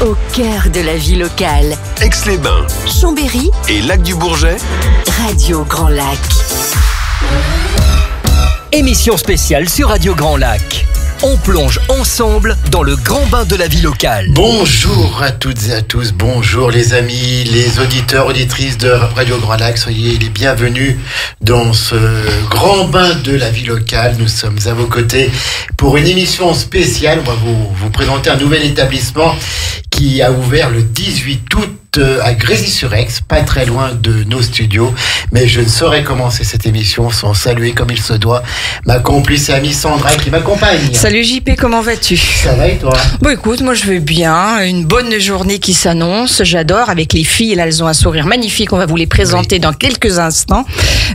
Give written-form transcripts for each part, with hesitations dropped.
Au cœur de la vie locale. Aix-les-Bains, Chambéry et Lac-du-Bourget. Radio Grand Lac. Émission spéciale sur Radio Grand Lac. On plonge ensemble dans le grand bain de la vie locale. Bonjour à toutes et à tous, bonjour les amis, les auditeurs, auditrices de Radio Grand Lac, soyez les bienvenus dans ce grand bain de la vie locale. Nous sommes à vos côtés pour une émission spéciale. On va vous présenter un nouvel établissement qui a ouvert le 18 août à Grésy-sur-Aix, pas très loin de nos studios. Mais je ne saurais commencer cette émission sans saluer comme il se doit ma complice et amie Sandra qui m'accompagne. Salut JP, comment vas-tu? Ça va et toi? Bon écoute, moi je vais bien, une bonne journée qui s'annonce, j'adore, avec les filles, là elles ont un sourire magnifique, on va vous les présenter dans quelques instants.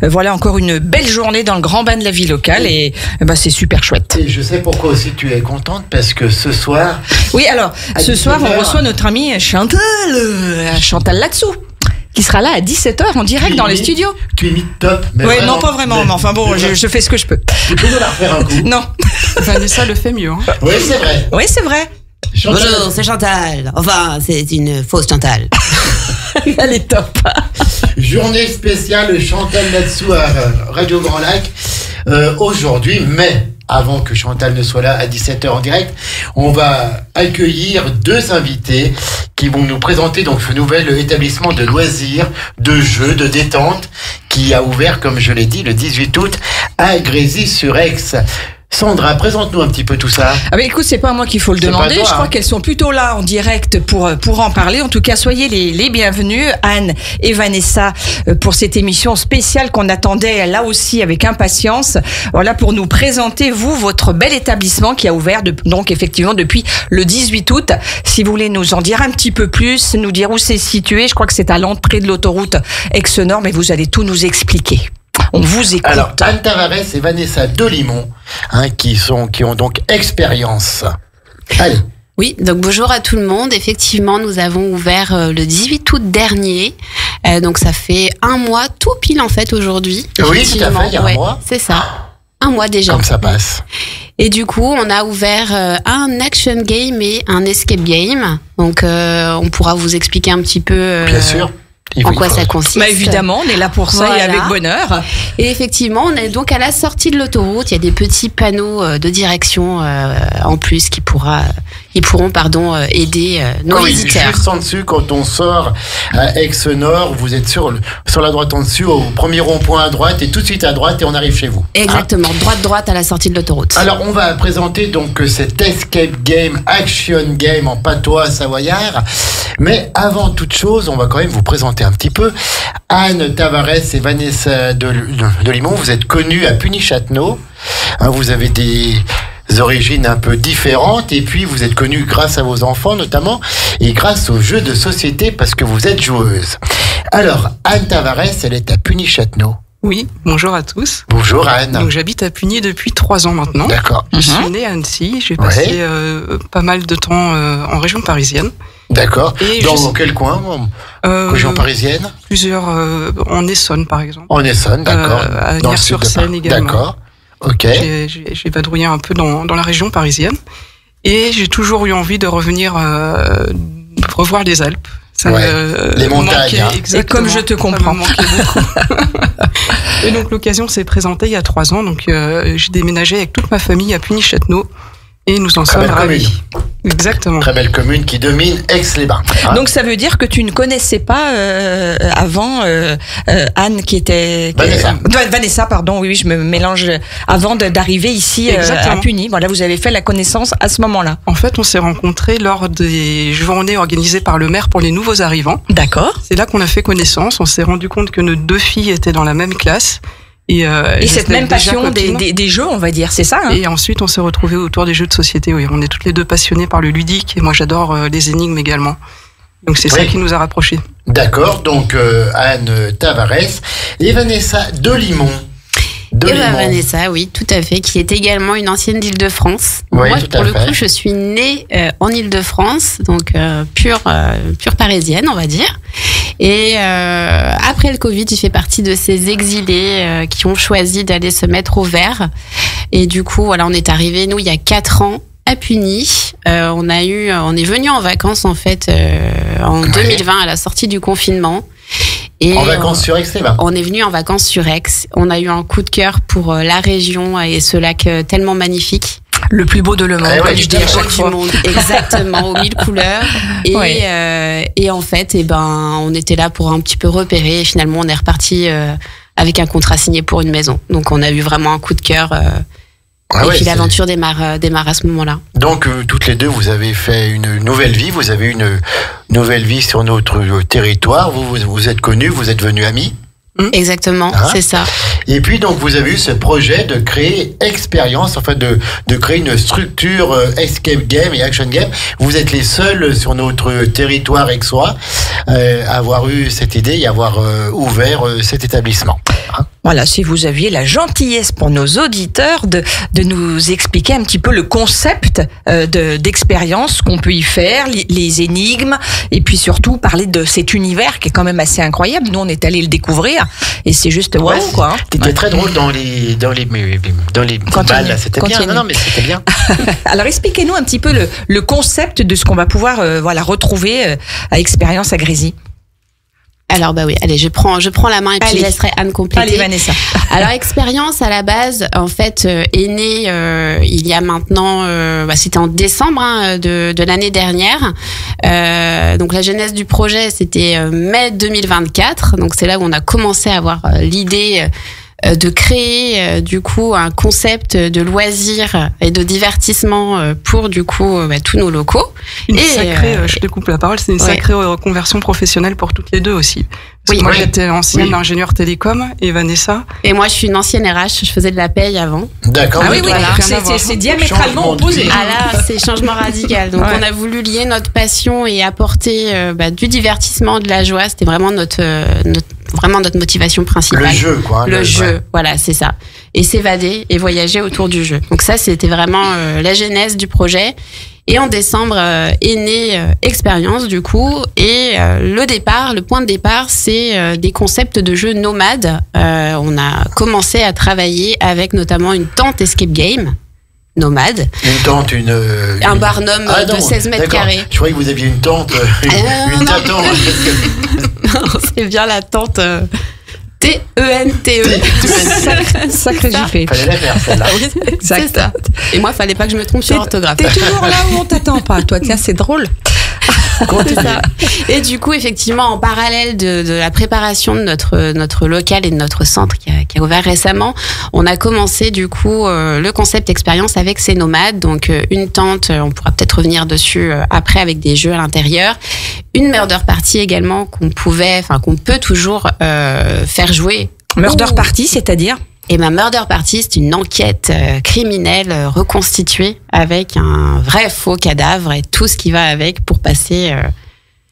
Voilà encore une belle journée dans le grand bain de la vie locale et c'est super chouette. Et je sais pourquoi aussi tu es contente, parce que ce soir... Oui alors, ce soir on reçoit notre amie Chantal là-dessous, qui sera là à 17h en direct dans les studios. Tu imites top. Mais ouais, non, pas vraiment, mais enfin bon, je fais ce que je peux. Tu peux nous la refaire un coup? Non. Vanessa le fait mieux. Hein. Oui, c'est vrai. Oui, c'est vrai. Chantal. Bonjour, c'est Chantal. Enfin, c'est une fausse Chantal. Elle est top. Journée spéciale Chantal là-dessous à Radio Grand Lac aujourd'hui, mais avant que Chantal ne soit là à 17h en direct, on va accueillir deux invités qui vont nous présenter donc ce nouvel établissement de loisirs, de jeux, de détente qui a ouvert, comme je l'ai dit, le 18 août à Grésy-sur-Aix. Sandra, présente-nous un petit peu tout ça. Ah écoute, c'est pas à moi qu'il faut le demander. Je crois qu'elles sont plutôt là en direct pour en parler. En tout cas, soyez les bienvenus, Anne et Vanessa, pour cette émission spéciale qu'on attendait là aussi avec impatience. Voilà, pour nous présenter, votre bel établissement qui a ouvert donc effectivement depuis le 18 août. Si vous voulez nous en dire un petit peu plus, nous dire où c'est situé, je crois que c'est à l'entrée de l'autoroute Aix-Nord, mais vous allez tout nous expliquer. On vous écoute. Alors, Anne Tavares et Vanessa Delimont, qui ont donc expérience. Allez. Oui, donc bonjour à tout le monde. Effectivement, nous avons ouvert le 18 août dernier. Donc ça fait un mois tout pile en fait aujourd'hui. Oui, tout à fait, il y a un mois. C'est ça. Un mois déjà. Comme ça passe. Et du coup, on a ouvert un action game et un escape game. Donc on pourra vous expliquer un petit peu... Bien sûr. En quoi ça consiste. Évidemment, on est là pour ça, voilà. Et avec bonheur. Et effectivement, on est donc à la sortie de l'autoroute. Il y a des petits panneaux de direction en plus qui pourront aider nos visiteurs. Juste en dessus, quand on sort à Aix-Nord, vous êtes sur la droite en dessus, au premier rond-point à droite, et tout de suite à droite, et on arrive chez vous. Exactement, droite à la sortie de l'autoroute. Alors, on va présenter donc cet escape game, action game en patois savoyard. Mais avant toute chose, on va quand même vous présenter un petit peu. Anne Tavares et Vanessa Delimont, vous êtes connues à Puny-Châtenot. Vous avez des origines un peu différentes et puis vous êtes connues grâce à vos enfants notamment et grâce aux jeux de société parce que vous êtes joueuse. Alors, Anne Tavares, elle est à Puny-Châtenot. Oui, bonjour à tous. Bonjour Anne. Donc j'habite à Puny depuis 3 ans maintenant. D'accord. Je suis née à Annecy, j'ai passé pas mal de temps en région parisienne. D'accord. Dans quel coin? Région parisienne? Plusieurs, en Essonne par exemple. En Essonne, d'accord. À Nières-sur-Seine également. D'accord. Ok. J'ai vadrouillé un peu dans la région parisienne et j'ai toujours eu envie de revenir revoir les Alpes. Les montagnes. Et comme je te comprends. Et donc l'occasion s'est présentée il y a 3 ans. Donc j'ai déménagé avec toute ma famille à Puny-Châtenot et nous en sommes ravis. Exactement. Très belle commune qui domine Aix-les-Bains. Donc ça veut dire que tu ne connaissais pas avant Anne qui était... Vanessa, pardon, oui, je me mélange avant d'arriver ici à Puny. Voilà, vous avez fait la connaissance à ce moment-là. En fait, on s'est rencontrés lors des journées organisées par le maire pour les nouveaux arrivants. D'accord. C'est là qu'on a fait connaissance. On s'est rendu compte que nos 2 filles étaient dans la même classe. Et cette même passion des jeux, on va dire, c'est ça, hein? Et ensuite, on s'est retrouvés autour des jeux de société, oui. On est toutes les deux passionnées par le ludique, et moi, j'adore les énigmes également. Donc, c'est ça qui nous a rapprochés. D'accord, donc Anne Tavares et Vanessa Delimont. Vanessa, oui, tout à fait, qui est également une ancienne d'Île-de-France. Oui, moi, pour le coup, je suis née en Île-de-France, donc pure parisienne, on va dire. Et après le Covid, j'ai fait partie de ces exilés qui ont choisi d'aller se mettre au vert. Et du coup, voilà, on est arrivés, nous, il y a 4 ans. à Puny. On est venu en vacances en fait en 2020 à la sortie du confinement. Et en vacances sur Aix, on est venu en vacances sur Aix. On a eu un coup de cœur pour la région et ce lac tellement magnifique. Le plus beau de le monde, comme je dis à chaque fois. Monde, exactement, aux 1000 couleurs. Et en fait, on était là pour un petit peu repérer. Et finalement, on est reparti avec un contrat signé pour une maison. Donc, on a eu vraiment un coup de cœur. Puis l'aventure démarre à ce moment-là. Donc, toutes les deux, vous avez fait une nouvelle vie. Vous avez une nouvelle vie sur notre territoire. Vous êtes connus, vous êtes devenus amis. Exactement, c'est ça. Et puis donc vous avez eu ce projet de créer expérience, enfin de créer une structure escape game et action game. Vous êtes les seuls sur notre territoire aixois à avoir eu cette idée et avoir ouvert cet établissement. Voilà, si vous aviez la gentillesse pour nos auditeurs de nous expliquer un petit peu le concept d'expérience qu'on peut y faire, les énigmes, et puis surtout parler de cet univers qui est quand même assez incroyable. Nous, on est allé le découvrir et c'est juste waouh, quoi. T'étais très drôle dans les balles, là, c'était bien. Non, mais c'était bien. Alors, expliquez-nous un petit peu le concept de ce qu'on va pouvoir retrouver à Expérience à Grésy. Alors oui, allez, je prends la main et puis je laisserai Anne compléter. Allez, Vanessa. Alors Expérience à la base, en fait, est née il y a maintenant, c'était en décembre de l'année dernière. Donc la genèse du projet, c'était mai 2024. Donc c'est là où on a commencé à avoir l'idée de créer du coup un concept de loisirs et de divertissement pour du coup tous nos locaux. Je te coupe la parole, c'est une sacrée reconversion professionnelle pour toutes les deux aussi. Moi j'étais ancienne ingénieure télécom et Vanessa. Et moi je suis une ancienne RH, je faisais de la paye avant. D'accord. Ah oui, voilà. C'est diamétralement opposé. Ah là, c'est changement radical. Donc on a voulu lier notre passion et apporter du divertissement, de la joie. C'était vraiment notre motivation principale. Le jeu, quoi. Le jeu, voilà, c'est ça. Et s'évader et voyager autour du jeu. Donc ça, c'était vraiment la genèse du projet. Et en décembre est née Expérience, du coup. Et le point de départ, c'est des concepts de jeux nomades. On a commencé à travailler avec notamment une tente escape game nomade. Une tente, un barnum de 16 mètres carrés. Je croyais que vous aviez une tente, une tente. Non, c'est bien la tente T-E-N-T-E. Sacré JP. Fallait la faire, celle-là. Exact. C'est ça. Et moi, fallait pas que je me trompe sur l'orthographe. T'es toujours là où on t'attend pas, toi. Tiens, c'est drôle. C'est ça. Et du coup, effectivement, en parallèle de la préparation de notre local et de notre centre qui a ouvert récemment, on a commencé du coup le concept expérience avec ces nomades. Donc une tente, on pourra peut-être revenir dessus après avec des jeux à l'intérieur. Une murder party également qu'on peut toujours faire jouer. Murder party, c'est-à-dire ? Et ma murder party, c'est une enquête criminelle reconstituée avec un vrai faux cadavre et tout ce qui va avec pour passer.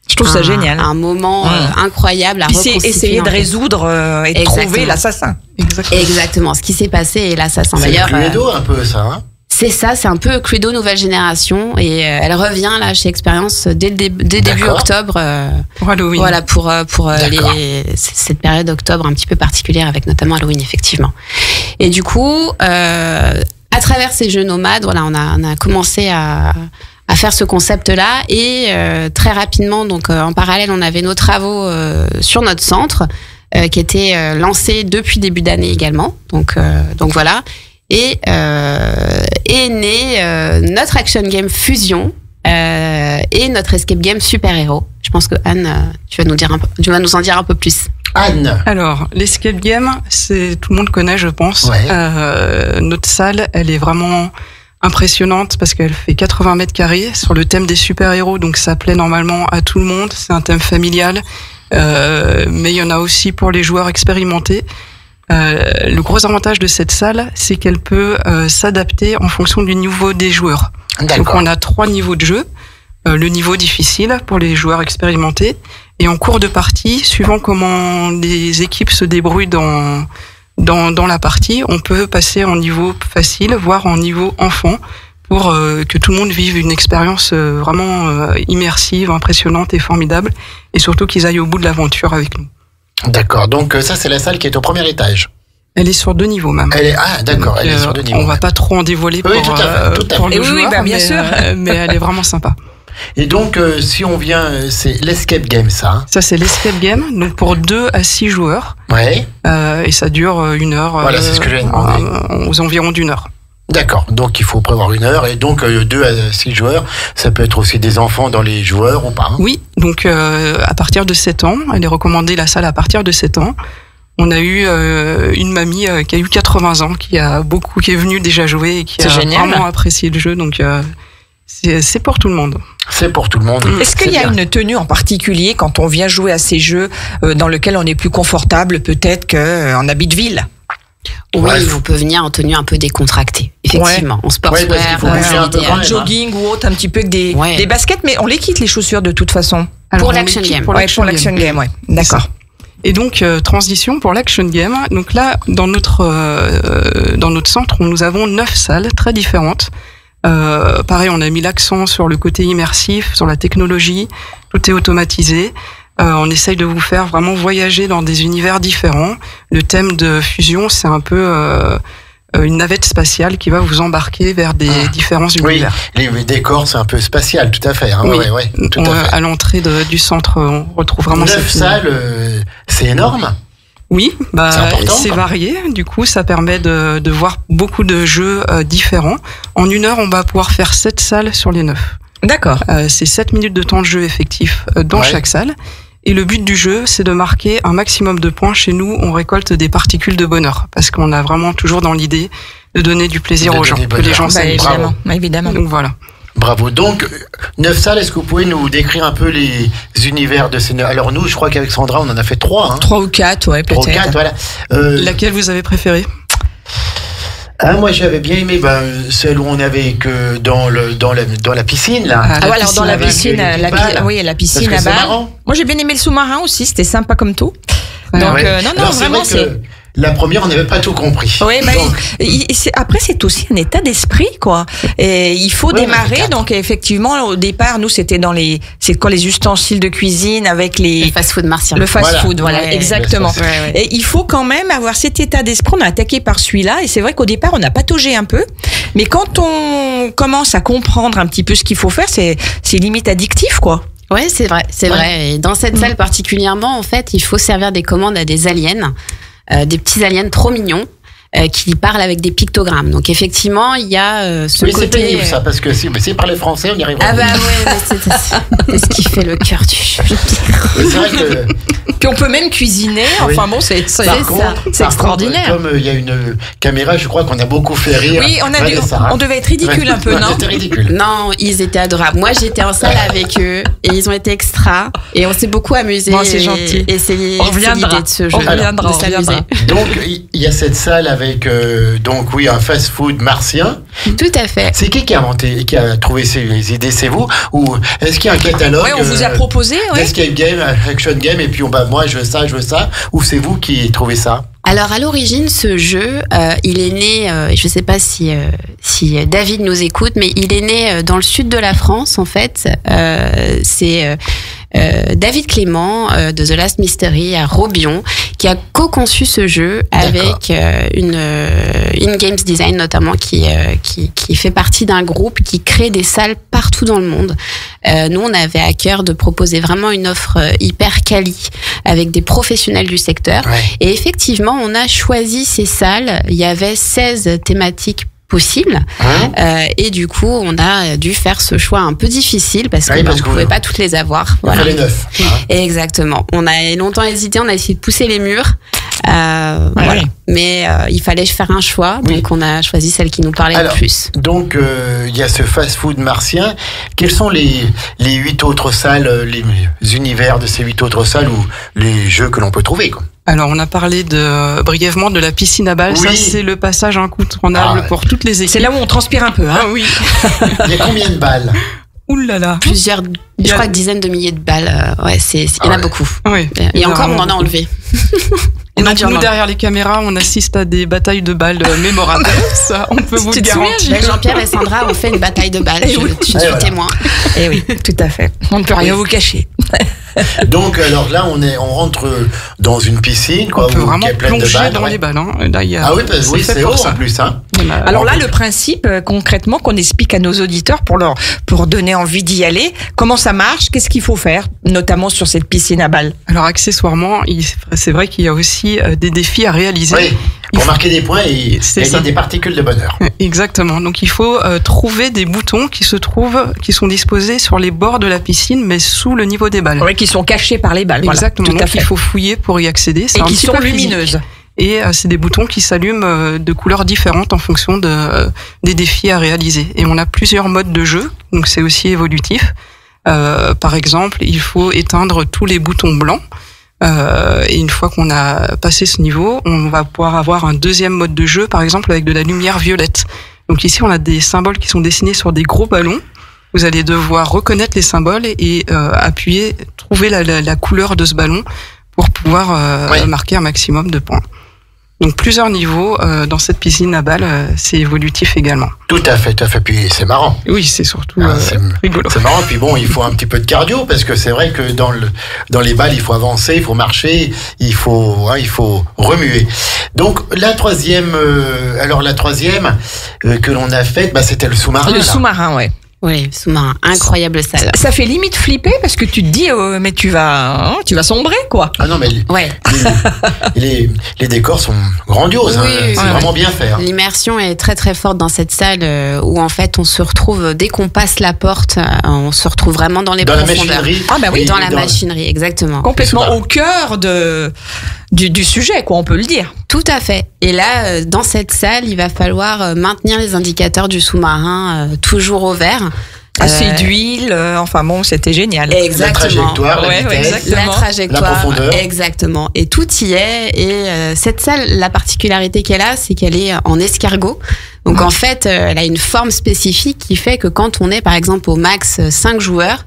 Je trouve ça génial. Un moment incroyable à reconstituer. C'est essayer de résoudre et de trouver l'assassin. Exactement. Ce qui s'est passé et l'assassin. C'est le Cluedo un peu ça. Hein, c'est ça, c'est un peu Cluedo nouvelle génération et elle revient là chez Expérience dès début octobre. Halloween. Voilà pour cette période octobre un petit peu particulière avec notamment Halloween effectivement. Et du coup, à travers ces jeux nomades, voilà, on a commencé à faire ce concept-là et très rapidement, donc en parallèle, on avait nos travaux sur notre centre qui étaient lancés depuis début d'année également. Donc voilà. Et est né notre action game Fusion et notre escape game Super Héros. Je pense que Anne, tu vas nous en dire un peu plus. Anne. Alors, l'escape game, tout le monde connaît, je pense. Ouais. Notre salle, elle est vraiment impressionnante parce qu'elle fait 80 mètres carrés sur le thème des super-héros, donc ça plaît normalement à tout le monde. C'est un thème familial, mais il y en a aussi pour les joueurs expérimentés. Le gros avantage de cette salle, c'est qu'elle peut s'adapter en fonction du niveau des joueurs. D'accord. Donc on a 3 niveaux de jeu. Le niveau difficile pour les joueurs expérimentés et en cours de partie, suivant comment les équipes se débrouillent dans la partie, on peut passer en niveau facile, voire en niveau enfant pour que tout le monde vive une expérience vraiment immersive, impressionnante et formidable et surtout qu'ils aillent au bout de l'aventure avec nous. D'accord, donc ça c'est la salle qui est au premier étage. Elle est sur 2 niveaux même. D'accord, elle est sur 2 niveaux. On va pas trop en dévoiler pour le joueur, bien sûr. Mais elle est vraiment sympa. Et donc, si on vient, c'est l'escape game, ça. Hein. Ça, c'est l'escape game, donc pour 2 à 6 joueurs. Ouais. Et ça dure 1 heure. Voilà, c'est ce que j'ai demandé. Aux environs d'1 heure. D'accord, donc il faut prévoir 1 heure. Et donc, 2 à 6 joueurs, ça peut être aussi des enfants dans les joueurs ou pas hein. Oui, donc à partir de 7 ans, elle est recommandée la salle à partir de 7 ans. On a eu une mamie qui a eu 80 ans, qui est venue déjà jouer et qui a vraiment apprécié le jeu. Donc c'est pour tout le monde. C'est pour tout le monde. Est-ce qu'il y a une tenue en particulier quand on vient jouer à ces jeux dans lesquels on est plus confortable peut-être qu'en habit de ville? Oui, on peut venir en tenue un peu décontractée, effectivement. En sportswear, en jogging ou autre, un petit peu avec des baskets, mais on les quitte les chaussures de toute façon. Alors, pour l'action game. Pour l'action game, ouais. D'accord. Et donc, transition pour l'action game. Donc là, dans notre centre, nous avons 9 salles très différentes. Pareil, on a mis l'accent sur le côté immersif, sur la technologie. Tout est automatisé. On essaye de vous faire vraiment voyager dans des univers différents. Le thème de Fusion, c'est un peu une navette spatiale qui va vous embarquer vers des différents univers. Oui, les décors, c'est un peu spatial, tout à fait. Hein. Oui, tout à fait. À l'entrée du centre, on retrouve vraiment 9 salles, c'est énorme. Oui, c'est varié. Du coup, ça permet de voir beaucoup de jeux différents. En 1 heure, on va pouvoir faire 7 salles sur les 9. D'accord. C'est 7 minutes de temps de jeu effectif dans chaque salle. Et le but du jeu, c'est de marquer un maximum de points. Chez nous, on récolte des particules de bonheur. Parce qu'on a vraiment toujours dans l'idée de donner du plaisir aux gens. Que les gens s'aiment. Évidemment. Donc voilà. Bravo. Donc, 9 salles, est-ce que vous pouvez nous décrire un peu les univers de ces 9? Alors nous, je crois qu'avec Sandra, on en a fait 3. Hein. 3 ou 4, ouais, peut-être. 3 ou 4, voilà. Laquelle vous avez préférée? Moi j'avais bien aimé celle où on avait que dans la piscine là. Alors dans la piscine, la piscine à balles. Moi j'ai bien aimé le sous-marin aussi, c'était sympa comme tout. Donc non, vraiment c'est. La première, on n'avait pas tout compris. Oui, après, c'est aussi un état d'esprit, quoi. Et il faut démarrer. Donc, effectivement, au départ, nous, c'était les ustensiles de cuisine avec le fast-food martien. Le fast-food, voilà, exactement. Et il faut quand même avoir cet état d'esprit. On a attaqué par celui-là. Et c'est vrai qu'au départ, on a pataugé un peu. Mais quand on commence à comprendre un petit peu ce qu'il faut faire, c'est limite addictif, quoi. Ouais, c'est vrai. Et dans cette salle particulièrement, en fait, il faut servir des commandes à des aliens. Des petits aliens trop mignons qui parlent avec des pictogrammes. Donc effectivement, il y a ce côté... c'est pénible ça, parce que si parlait français, on y arriverait. C'est ce qui fait le cœur du jeu. C'est vrai que... Puis on peut même cuisiner, enfin bon, c'est extraordinaire. Comme il y a une caméra, je crois qu'on a beaucoup fait rire. Oui, on devait être ridicule un peu, non? C'était ridicule. Non, ils étaient adorables. Moi, j'étais en salle avec eux et ils ont été extra et on s'est beaucoup amusés. Bon, c'est gentil. Et c'est l'idée de ce jeu. On reviendra. Donc, il y a cette salle avec un fast-food martien. Tout à fait. C'est qui a trouvé ces idées? C'est vous? Ou est-ce qu'il y a un catalogue? Oui, on vous a proposé. Escape game, action game, et puis moi je veux ça. Ou c'est vous qui trouvez ça? Alors à l'origine, ce jeu, il est né, je ne sais pas si David nous écoute, mais il est né dans le sud de la France en fait. C'est David Clément de The Last Mystery à Robion qui a co-conçu ce jeu avec une In-Games Design notamment qui fait partie d'un groupe qui crée des salles partout dans le monde. Nous, on avait à cœur de proposer vraiment une offre hyper quali avec des professionnels du secteur. Ouais. Et effectivement, on a choisi ces salles. Il y avait 16 thématiques possibles. Et du coup, on a dû faire ce choix un peu difficile parce qu'on ne pouvait pas toutes les avoir. Voilà. Les 9. Exactement. On a longtemps hésité, on a essayé de pousser les murs. Voilà. Mais il fallait faire un choix, donc on a choisi celle qui nous parlait le plus. Donc il y a ce fast-food martien. Quelles sont les 8 autres salles, les univers de ces 8 autres salles ou les jeux que l'on peut trouver, quoi? Alors, on a parlé brièvement de la piscine à balles. Ça, c'est le passage incontournable pour toutes les équipes. C'est là où on transpire un peu, hein? Oui. Il y a combien de balles? Ouh là là. Plusieurs, je crois que dizaines de milliers de balles. Il y en a beaucoup. Oui. Et encore, on en a enlevé. Et donc, nous, derrière les caméras, on assiste à des batailles de balles mémorables. Ça, on peut vous le garantir. Jean-Pierre et Sandra ont fait une bataille de balles. Je suis témoin. Et oui, tout à fait. On ne peut rien vous cacher. Donc, alors là, on rentre dans une piscine, quoi. On peut vraiment pleine de plonger balles, dans les balles. Hein. Là, ah oui, c'est haut en plus. Hein. Alors là, le principe, concrètement, qu'on explique à nos auditeurs pour donner envie d'y aller, comment ça marche, qu'est-ce qu'il faut faire, notamment sur cette piscine à balles. Alors, accessoirement, c'est vrai qu'il y a aussi des défis à réaliser. Oui. Pour marquer des points et gagner des particules de bonheur. Exactement. Donc il faut trouver des boutons qui sont disposés sur les bords de la piscine, mais sous le niveau des balles. Oui, qui sont cachés par les balles. Exactement. Voilà, Donc il faut fouiller pour y accéder. Et qui sont lumineuses. Et c'est des boutons qui s'allument de couleurs différentes en fonction des défis à réaliser. Et on a plusieurs modes de jeu, donc c'est aussi évolutif. Par exemple, il faut éteindre tous les boutons blancs. Et une fois qu'on a passé ce niveau, on va pouvoir avoir un deuxième mode de jeu, par exemple avec de la lumière violette. Donc ici, on a des symboles qui sont dessinés sur des gros ballons. Vous allez devoir reconnaître les symboles et appuyer, trouver la couleur de ce ballon pour pouvoir marquer un maximum de points. Donc plusieurs niveaux dans cette piscine à balles, c'est évolutif également. Tout à fait. Puis c'est marrant. Oui, c'est surtout rigolo. C'est marrant. Puis bon, il faut un petit peu de cardio parce que c'est vrai que dans les balles, il faut avancer, il faut marcher, il faut remuer. Donc la troisième que l'on a faite, c'était le sous-marin. Le sous-marin, ouais. Oui, sous-marin, incroyable salle. Ça fait limite flipper parce que tu te dis, mais tu vas sombrer, quoi. Ah non, mais les décors sont grandioses, c'est vraiment bien fait. Hein. L'immersion est très très forte dans cette salle où en fait on se retrouve, dès qu'on passe la porte, on se retrouve vraiment dans les profondeurs. Dans la machinerie. Ah bah oui, dans la machinerie, exactement. Complètement au cœur du sujet, quoi, on peut le dire. Tout à fait. Et là, dans cette salle, il va falloir maintenir les indicateurs du sous-marin toujours au vert. Assez d'huile, c'était génial. Exactement. La trajectoire, la trajectoire, la profondeur. Exactement. Et tout y est. Et cette salle, la particularité qu'elle a, c'est qu'elle est en escargot. Donc en fait, elle a une forme spécifique qui fait que quand on est, par exemple, au max 5 joueurs,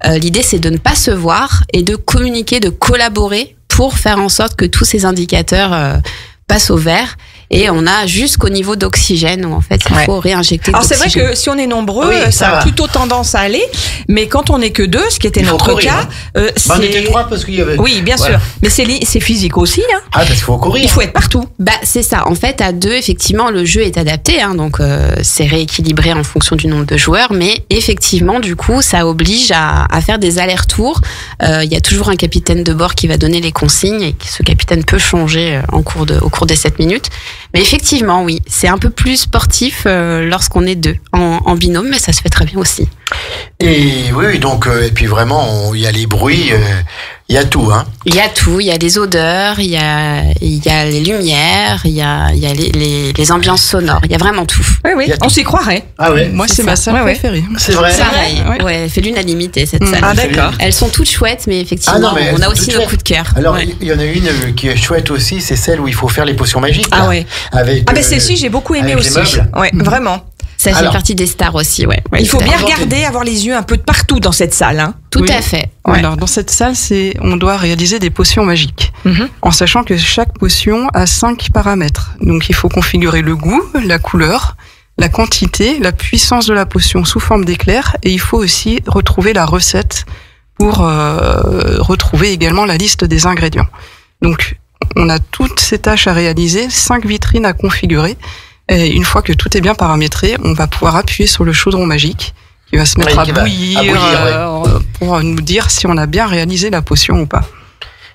l'idée c'est de ne pas se voir et de communiquer, de collaborer pour faire en sorte que tous ces indicateurs passent au vert. Et on a jusqu'au niveau d'oxygène où en fait il faut réinjecter de l'oxygène. Alors c'est vrai que si on est nombreux, ça a plutôt tendance à aller, mais quand on n'est que deux, ce qui était notre cas, on était trois parce qu'il y avait. Oui, bien sûr, mais c'est physique aussi. Hein. Ah, parce qu'il faut courir. Il faut être partout. C'est ça. En fait, à deux, effectivement, le jeu est adapté, hein, donc c'est rééquilibré en fonction du nombre de joueurs, mais effectivement, du coup, ça oblige à faire des allers-retours. Il y a toujours un capitaine de bord qui va donner les consignes et ce capitaine peut changer au cours des 7 minutes. Mais effectivement, oui, c'est un peu plus sportif lorsqu'on est deux en binôme, mais ça se fait très bien aussi. Et oui, donc et puis vraiment, il y a les bruits, il y a tout, hein. Il y a tout, il y a les odeurs, il y a les lumières, il y a les ambiances sonores, il y a vraiment tout. Oui, on s'y croirait. Ah ouais. Moi, c'est ma salle préférée. C'est vrai. Pareil, elle fait l'unanimité cette salle. Ah d'accord. Elles sont toutes chouettes, mais effectivement, on a aussi nos coups de cœur. Alors, il y en a une qui est chouette aussi, c'est celle où il faut faire les potions magiques. Ah ouais. Celle-ci, j'ai beaucoup aimé aussi. Ouais, vraiment. Ça fait partie des stars aussi, Il faut bien regarder, avoir les yeux un peu de partout dans cette salle. Hein. Tout à fait. Ouais. Alors, dans cette salle, on doit réaliser des potions magiques. En sachant que chaque potion a 5 paramètres. Donc, il faut configurer le goût, la couleur, la quantité, la puissance de la potion sous forme d'éclair. Et il faut aussi retrouver la recette pour retrouver également la liste des ingrédients. Donc, on a toutes ces tâches à réaliser, 5 vitrines à configurer. Et une fois que tout est bien paramétré, on va pouvoir appuyer sur le chaudron magique qui va se mettre à bouillir pour nous dire si on a bien réalisé la potion ou pas.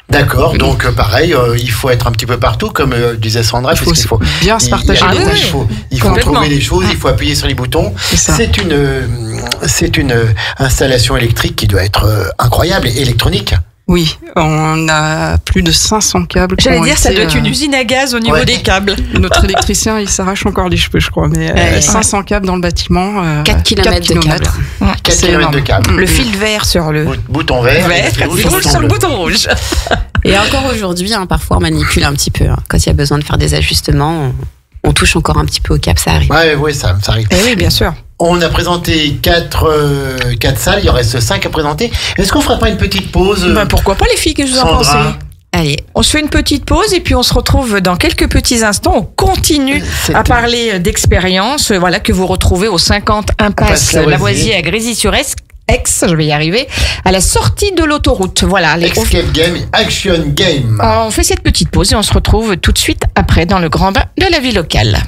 D'accord, donc pareil, il faut être un petit peu partout, comme disait Sandra, parce qu'il faut bien se partager les tâches. Il faut trouver les choses, il faut appuyer sur les boutons. C'est une installation électrique qui doit être incroyable et électronique. Oui, on a plus de 500 câbles. J'allais dire, ça doit être une usine à gaz au niveau des câbles. Notre électricien, il s'arrache encore les cheveux, je crois. Mais 500 câbles dans le bâtiment. 4 km de câbles. 4 km de câbles. Le fil vert sur le bouton vert. Sur le bouton rouge. Et encore aujourd'hui, parfois on manipule un petit peu. Quand il y a besoin de faire des ajustements, on touche encore un petit peu au câble, ça arrive. Oui, ça arrive. Et oui, bien sûr. On a présenté 4 salles, il en reste 5 à présenter. Est-ce qu'on ferait pas une petite pause pourquoi pas les filles, que je vous en pensez ? Allez. On se fait une petite pause et puis on se retrouve dans quelques petits instants. On continue à parler d'expérience que vous retrouvez au 50 Impasse Lavoisier à Grésy-sur-Esque. je vais y arriver, à la sortie de l'autoroute. Voilà. Escape Game, Action Game. On fait cette petite pause et on se retrouve tout de suite après dans le grand bain de la vie locale.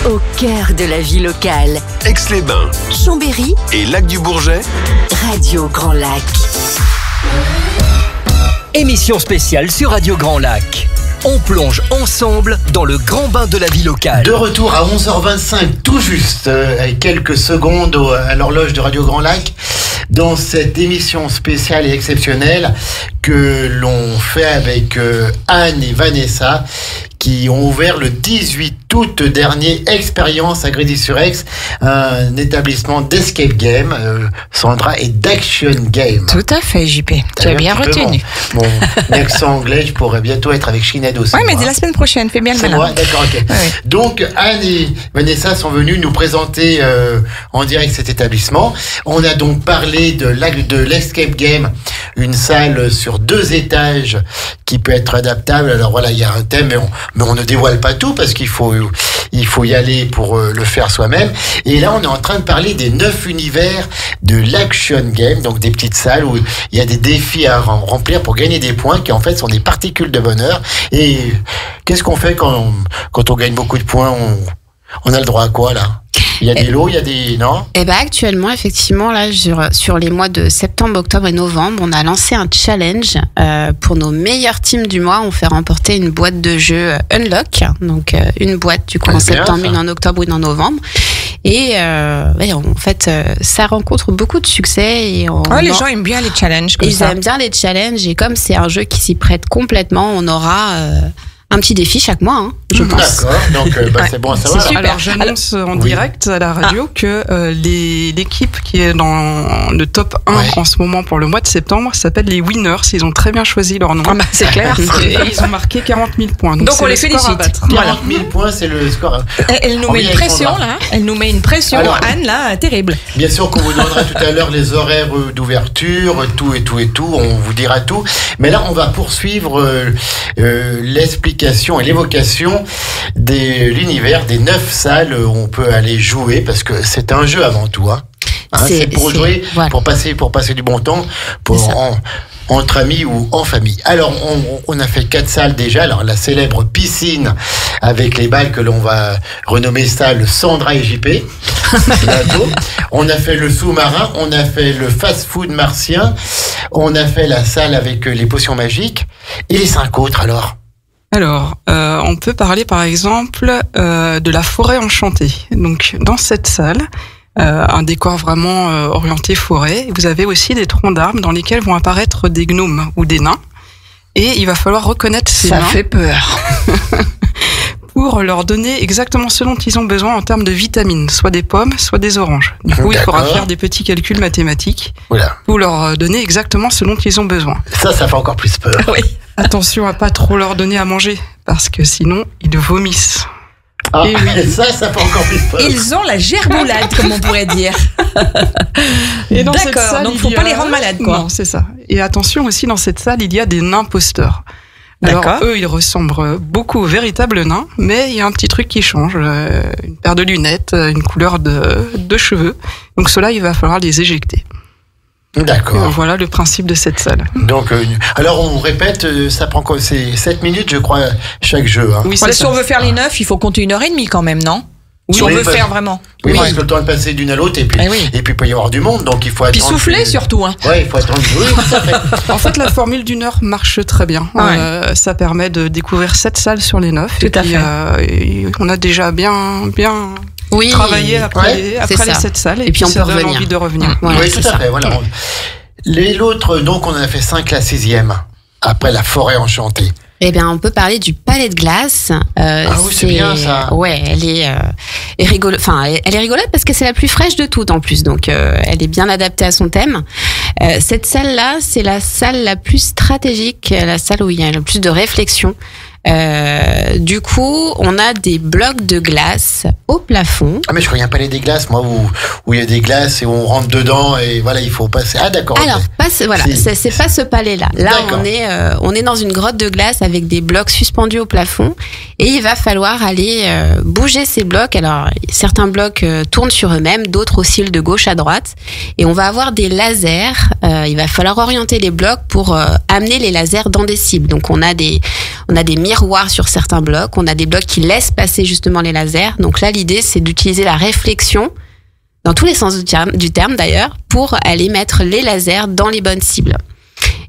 Au cœur de la vie locale. Aix-les-Bains, Chambéry et Lac-du-Bourget. Radio Grand Lac. Émission spéciale sur Radio Grand Lac. On plonge ensemble dans le grand bain de la vie locale. De retour à 11h25, tout juste, avec quelques secondes à l'horloge de Radio Grand Lac, dans cette émission spéciale et exceptionnelle que l'on fait avec Anne et Vanessa, qui ont ouvert le 18 août dernier Expérience à Grady-sur-Aix, un établissement d'escape game, Sandra, et d'action game. Tout à fait, JP. Tu as bien retenu. Mon accent anglais, je pourrais bientôt être avec Sinead aussi. Oui, mais dès la semaine prochaine, fais bien le malin. C'est moi, d'accord, ok. Ouais. Donc, Anne et Vanessa sont venues nous présenter en direct cet établissement. On a donc parlé de l'escape game, une salle sur 2 étages qui peut être adaptable. Alors voilà, il y a un thème, mais on ne dévoile pas tout parce qu'il faut y aller pour le faire soi-même. Et là, on est en train de parler des 9 univers de l'action game, donc des petites salles où il y a des défis à remplir pour gagner des points qui en fait sont des particules de bonheur. Et qu'est-ce qu'on fait quand on gagne beaucoup de points? On a le droit à quoi là? Il y a des lots, il y a des... Non? Eh ben actuellement, effectivement, là, sur les mois de septembre, octobre et novembre, on a lancé un challenge pour nos meilleures teams du mois. On fait remporter une boîte de jeux Unlock, donc une boîte du coup en septembre, une en octobre, une en novembre. Et en fait, ça rencontre beaucoup de succès. Et les gens aiment bien les challenges comme ça. Ils aiment bien les challenges, et comme c'est un jeu qui s'y prête complètement, on aura... un petit défi chaque mois, je pense. D'accord, donc c'est bon à savoir. C'est super. Alors j'annonce en direct à la radio que l'équipe qui est dans le top 1 en ce moment pour le mois de septembre s'appelle les Winners. Ils ont très bien choisi leur nom. Ah bah, c'est clair. Et ils ont marqué 40 000 points. Donc on les félicite. 40 000 points, c'est le score. Elle nous met une pression là. Elle nous met une pression, alors, Anne là, terrible. Bien sûr qu'on vous donnera tout à l'heure les horaires d'ouverture, tout. On vous dira tout. Mais là, on va poursuivre l'explication et l'évocation de l'univers des 9 salles où on peut aller jouer, parce que c'est un jeu avant tout. C'est pour jouer, voilà. pour passer du bon temps, entre amis ou en famille. Alors, on a fait 4 salles déjà. Alors, la célèbre piscine avec les balles que l'on va renommer salle Sandra et JP. On a fait le sous-marin, on a fait le fast-food martien, on a fait la salle avec les potions magiques. Et les 5 autres, alors? Alors, on peut parler par exemple de la forêt enchantée. Donc, dans cette salle, un décor vraiment orienté forêt, vous avez aussi des troncs d'arbres dans lesquels vont apparaître des gnomes ou des nains. Et il va falloir reconnaître ces nains. Ça fait peur. Pour leur donner exactement ce dont ils ont besoin en termes de vitamines, soit des pommes, soit des oranges. Du coup, il faudra faire des petits calculs mathématiques pour leur donner exactement ce dont ils ont besoin. Ça fait encore plus peur. Oui. Attention à pas trop leur donner à manger, parce que sinon, ils vomissent. Ah, et oui. Ça fait encore plus peur. Ils ont la gerboulade, comme on pourrait dire. Et dans D'accord, cette salle, donc faut pas les rendre malades, quoi. Non, c'est ça. Et attention aussi, dans cette salle, il y a des nains posteurs. Alors, eux, ils ressemblent beaucoup aux véritables nains, mais il y a un petit truc qui change. Une paire de lunettes, une couleur de cheveux. Donc, ceux-là, il va falloir les éjecter. D'accord. Voilà le principe de cette salle. Donc, alors on répète, ça prend quoi? C'est 7 minutes, je crois, chaque jeu. Oui, si on veut faire les 9, il faut compter 1h30 quand même, non? Si on veut faire vraiment. Oui, parce que le temps de passer d'une à l'autre, et puis il peut y avoir du monde, donc il faut attendre. Puis souffler surtout. Oui, il faut attendre. Oui, ça fait. En fait, la formule d'1 heure marche très bien. Ça permet de découvrir 7 salles sur les 9. Tout à fait. On a déjà bien travaillé après les 7 salles. Et puis on peut revenir. Envie de revenir. Oui, tout à fait. Voilà. L'autre, donc, on en a fait 5 la 6e, après la forêt enchantée. Eh bien, on peut parler du palais de glace. C'est bien ça. Ouais, elle est rigolote. Enfin, elle est rigolote parce que c'est la plus fraîche de toutes en plus, donc elle est bien adaptée à son thème. Cette salle-là, c'est la salle la plus stratégique, la salle où il y a le plus de réflexion. Du coup, on a des blocs de glace au plafond. Ah mais je croyais un palais des glaces, moi, où il y a des glaces et on rentre dedans et voilà, il faut passer. Ah d'accord. Alors, c'est pas ce palais-là. Là, on est dans une grotte de glace avec des blocs suspendus au plafond et il va falloir aller bouger ces blocs. Alors, certains blocs tournent sur eux-mêmes, d'autres oscillent de gauche à droite et on va avoir des lasers. Il va falloir orienter les blocs pour amener les lasers dans des cibles. Donc, on a des miroirs sur certains blocs, on a des blocs qui laissent passer justement les lasers. Donc là, l'idée, c'est d'utiliser la réflexion, dans tous les sens du terme d'ailleurs, pour aller mettre les lasers dans les bonnes cibles.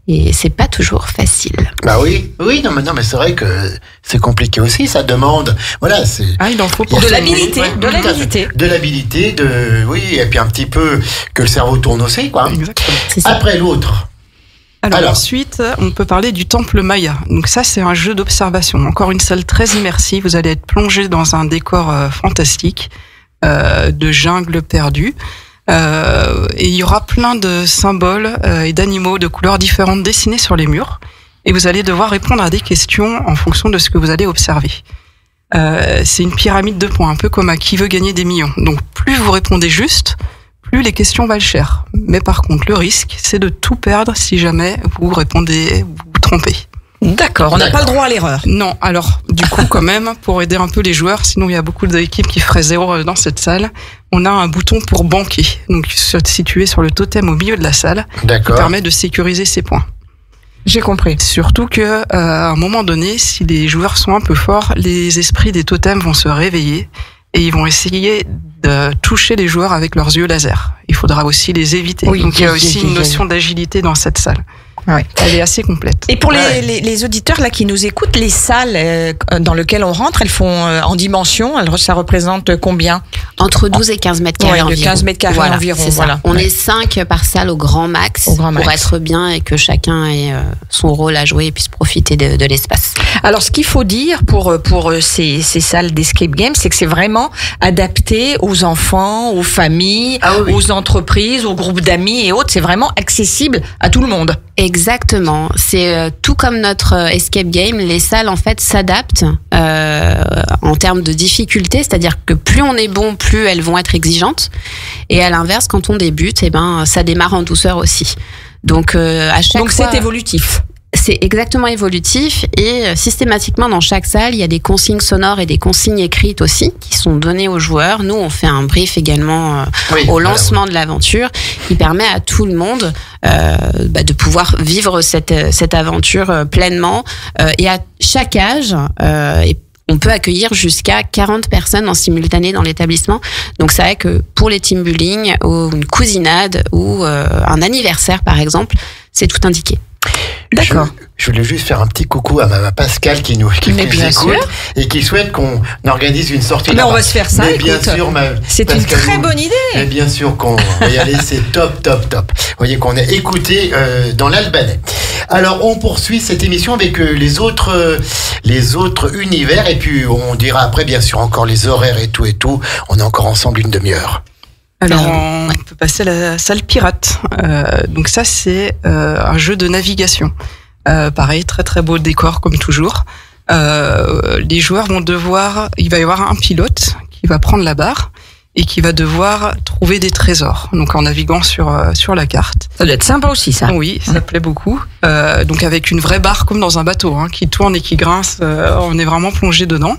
Et c'est pas toujours facile. Bah oui, non mais c'est vrai que c'est compliqué aussi, ça demande, voilà, c'est. Ah, il en faut pour de l'habilité, oui, et puis un petit peu que le cerveau tourne aussi, quoi. Exactement. Après l'autre. Alors ensuite, on peut parler du temple Maya. Donc ça, c'est un jeu d'observation. Encore une salle très immersive. Vous allez être plongé dans un décor fantastique de jungle perdue. Et il y aura plein de symboles et d'animaux de couleurs différentes dessinés sur les murs. Et vous allez devoir répondre à des questions en fonction de ce que vous allez observer. C'est une pyramide de points, un peu comme à Qui veut gagner des millions. Donc plus vous répondez juste, plus les questions valent cher. Mais par contre, le risque, c'est de tout perdre si jamais vous répondez, vous vous trompez. D'accord, on n'a pas le droit à l'erreur. Non, alors, du coup, quand même, pour aider un peu les joueurs, sinon il y a beaucoup d'équipes qui feraient 0 dans cette salle, on a un bouton pour banquer, donc situé sur le totem au milieu de la salle, qui permet de sécuriser ses points. J'ai compris. Surtout que, à un moment donné, si les joueurs sont un peu forts, les esprits des totems vont se réveiller et ils vont essayer de toucher les joueurs avec leurs yeux laser. Il faudra aussi les éviter. Oui, donc il y a aussi une notion d'agilité dans cette salle. Ouais. Elle est assez complète. Et pour les auditeurs là qui nous écoutent, les salles dans lesquelles on rentre, elles font en dimension, ça représente combien? Entre 12 et 15 mètres carrés environ. 15 mètres carrés environ. Voilà. On est 5 par salle au grand max pour être bien et que chacun ait son rôle à jouer et puisse profiter de l'espace. Alors ce qu'il faut dire pour ces salles d'escape game, c'est que c'est vraiment adapté aux enfants, aux familles, aux entreprises, aux groupes d'amis et autres. C'est vraiment accessible à tout le monde. Exactement. C'est tout comme notre escape game, les salles en fait s'adaptent en termes de difficulté, c'est-à-dire que plus on est bon, plus elles vont être exigeantes. Et à l'inverse, quand on débute, ça démarre en douceur aussi. Donc à chaque fois, c'est évolutif. C'est exactement évolutif et systématiquement dans chaque salle, il y a des consignes sonores et des consignes écrites aussi qui sont données aux joueurs. Nous, on fait un brief également au lancement de l'aventure qui permet à tout le monde de pouvoir vivre cette aventure pleinement. Et à chaque âge, on peut accueillir jusqu'à 40 personnes en simultané dans l'établissement. Donc c'est vrai que pour les team building ou une cousinade ou un anniversaire par exemple, c'est tout indiqué. D'accord. Je voulais juste faire un petit coucou à ma Pascal qui nous écoute et qui souhaite qu'on organise une sortie. Mais on va se faire ça. Mais bien sûr, c'est une très bonne idée. Mais bien sûr qu'on va y aller, c'est top. Vous voyez qu'on est écouté dans l'Albanais. Alors on poursuit cette émission avec les autres univers et puis on dira après bien sûr encore les horaires et tout. On est encore ensemble une demi-heure. Alors, on peut passer à la salle pirate. Donc ça, c'est un jeu de navigation. Pareil, très très beau décor comme toujours. Les joueurs vont il va y avoir un pilote qui va prendre la barre et qui va devoir trouver des trésors. Donc en naviguant sur la carte. Ça doit être sympa aussi, ça. Oui, ça plaît beaucoup. Donc avec une vraie barre comme dans un bateau, qui tourne et qui grince. On est vraiment plongé dedans.